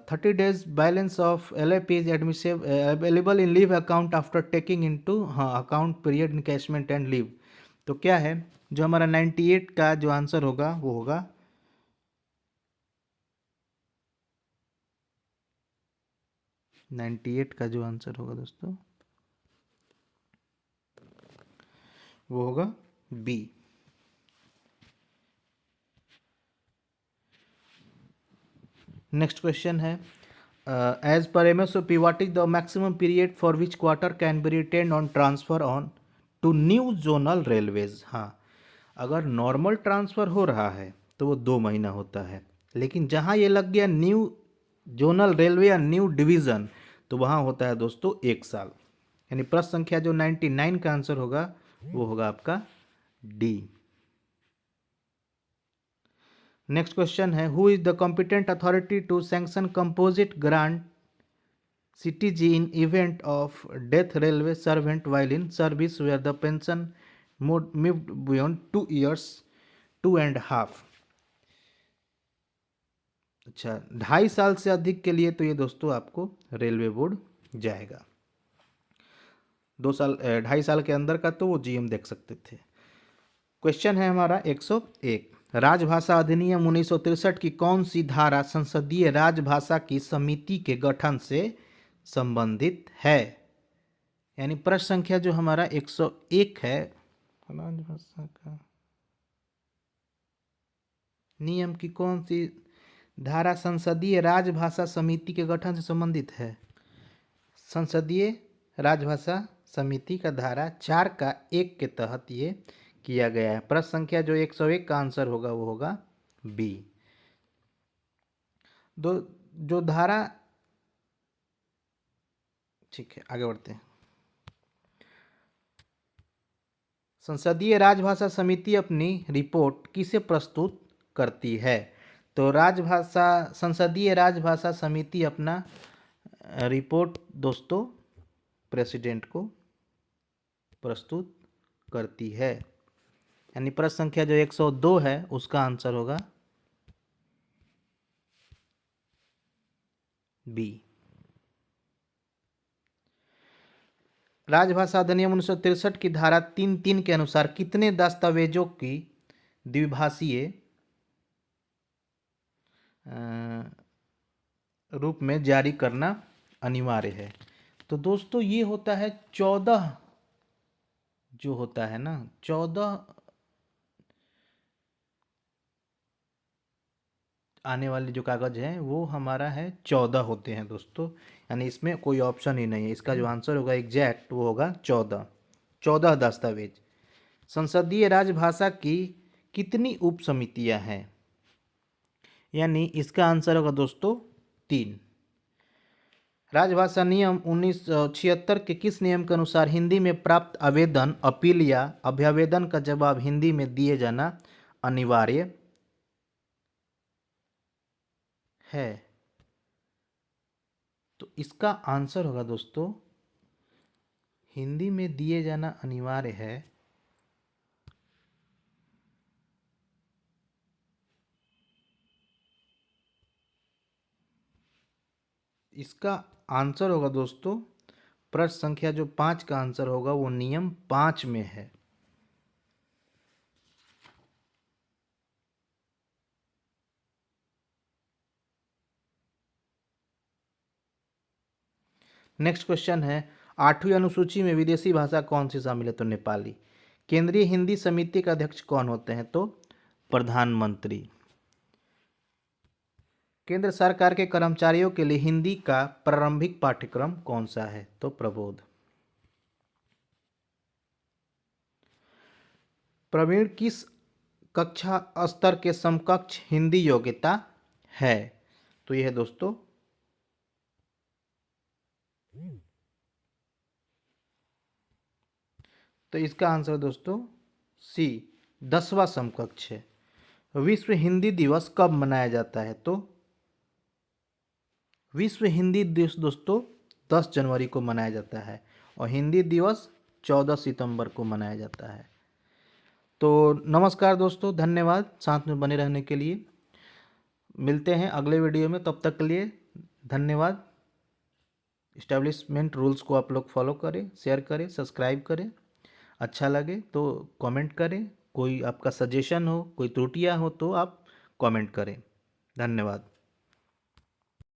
Speaker 1: 30 days balance of LIP is admissible available in leave account after taking into account period encashment and leave. तो क्या है जो हमारा 98 का जो आंसर होगा वो होगा जो आंसर होगा दोस्तों वो होगा बी। नेक्स्ट क्वेश्चन है, as per MSOP what is the maximum period for which quarter can be retained on transfer on to new zonal railways? हाँ, अगर नॉर्मल ट्रांसफ़र हो रहा है तो वो 2 महीना होता है, लेकिन जहाँ ये लग गया न्यू जोनल रेलवे या न्यू डिवीज़न तो वहाँ होता है दोस्तों 1 साल। यानी प्रश्न संख्या जो 99 का आंसर होगा वो होगा आपका डी। नेक्स्ट क्वेश्चन है, who is the competent authority to sanction composite grant CTG in event of death railway servant while in service where the pension moved beyond 2 years 2.5। अच्छा, 2.5 साल से अधिक के लिए तो ये दोस्तों आपको रेलवे बोर्ड जाएगा। 2 साल 2.5 साल के अंदर का तो वो GM देख सकते थे। क्वेश्चन है हमारा 101। राजभाषा अधिनियम 1963 की कौन सी धारा संसदीय राजभाषा की समिति के गठन से संबंधित है? यानी प्रश्न संख्या जो हमारा 101 है, राजभाषा का नियम की कौन सी धारा संसदीय राजभाषा समिति के गठन से संबंधित है? संसदीय राजभाषा समिति का धारा 4 का 1 के तहत ये किया गया है। प्रश्न संख्या जो 101 का आंसर होगा वो होगा बी। जो धारा, ठीक है आगे बढ़ते हैं। संसदीय राजभाषा समिति अपनी रिपोर्ट किसे प्रस्तुत करती है? तो संसदीय राजभाषा समिति अपना रिपोर्ट दोस्तों प्रेसिडेंट को प्रस्तुत करती है। यानी प्रश्न संख्या जो 102 है उसका आंसर होगा बी। राजभाषा अधिनियम 1963 की धारा 3(3) के अनुसार कितने दस्तावेजों की द्विभाषीय रूप में जारी करना अनिवार्य है? तो दोस्तों ये होता है 14, जो होता है ना 14 आने वाले जो कागज हैं वो हमारा है 14 होते हैं दोस्तों। यानी इसमें कोई ऑप्शन ही नहीं है, इसका जो आंसर होगा एग्जैक्ट वो होगा 14 दस्तावेज। संसदीय राजभाषा की कितनी उप समितियां हैं? यानी इसका आंसर होगा दोस्तों 3। राजभाषा नियम 1976 के किस नियम के अनुसार हिंदी में प्राप्त आवेदन, अपील या अभ्यावेदन का जवाब हिंदी में दिए जाना अनिवार्य है? तो इसका आंसर होगा दोस्तों, हिंदी में दिए जाना अनिवार्य है। इसका आंसर होगा दोस्तों, प्रश्न संख्या जो 5 का आंसर होगा वो नियम 5 में है। नेक्स्ट क्वेश्चन है, 8वीं अनुसूची में विदेशी भाषा कौन सी शामिल है? तो नेपाली। केंद्रीय हिंदी समिति का अध्यक्ष कौन होते हैं? तो प्रधानमंत्री। केंद्र सरकार के कर्मचारियों के लिए हिंदी का प्रारंभिक पाठ्यक्रम कौन सा है? तो प्रबोध। प्रवीण किस कक्षा स्तर के समकक्ष हिंदी योग्यता है? तो यह है दोस्तों, तो इसका आंसर दोस्तों सी, 10वां समकक्ष है। विश्व हिंदी दिवस कब मनाया जाता है? तो विश्व हिंदी दिवस दोस्तों 10 जनवरी को मनाया जाता है और हिंदी दिवस 14 सितंबर को मनाया जाता है। तो नमस्कार दोस्तों, धन्यवाद साथ में बने रहने के लिए। मिलते हैं अगले वीडियो में, तब तक के लिए धन्यवाद। इस्टेब्लिशमेंट रूल्स को आप लोग फॉलो करें, शेयर करें, सब्सक्राइब करें। अच्छा लगे तो कमेंट करें। कोई आपका सजेशन हो, कोई त्रुटियां हो तो आप कमेंट करें। धन्यवाद।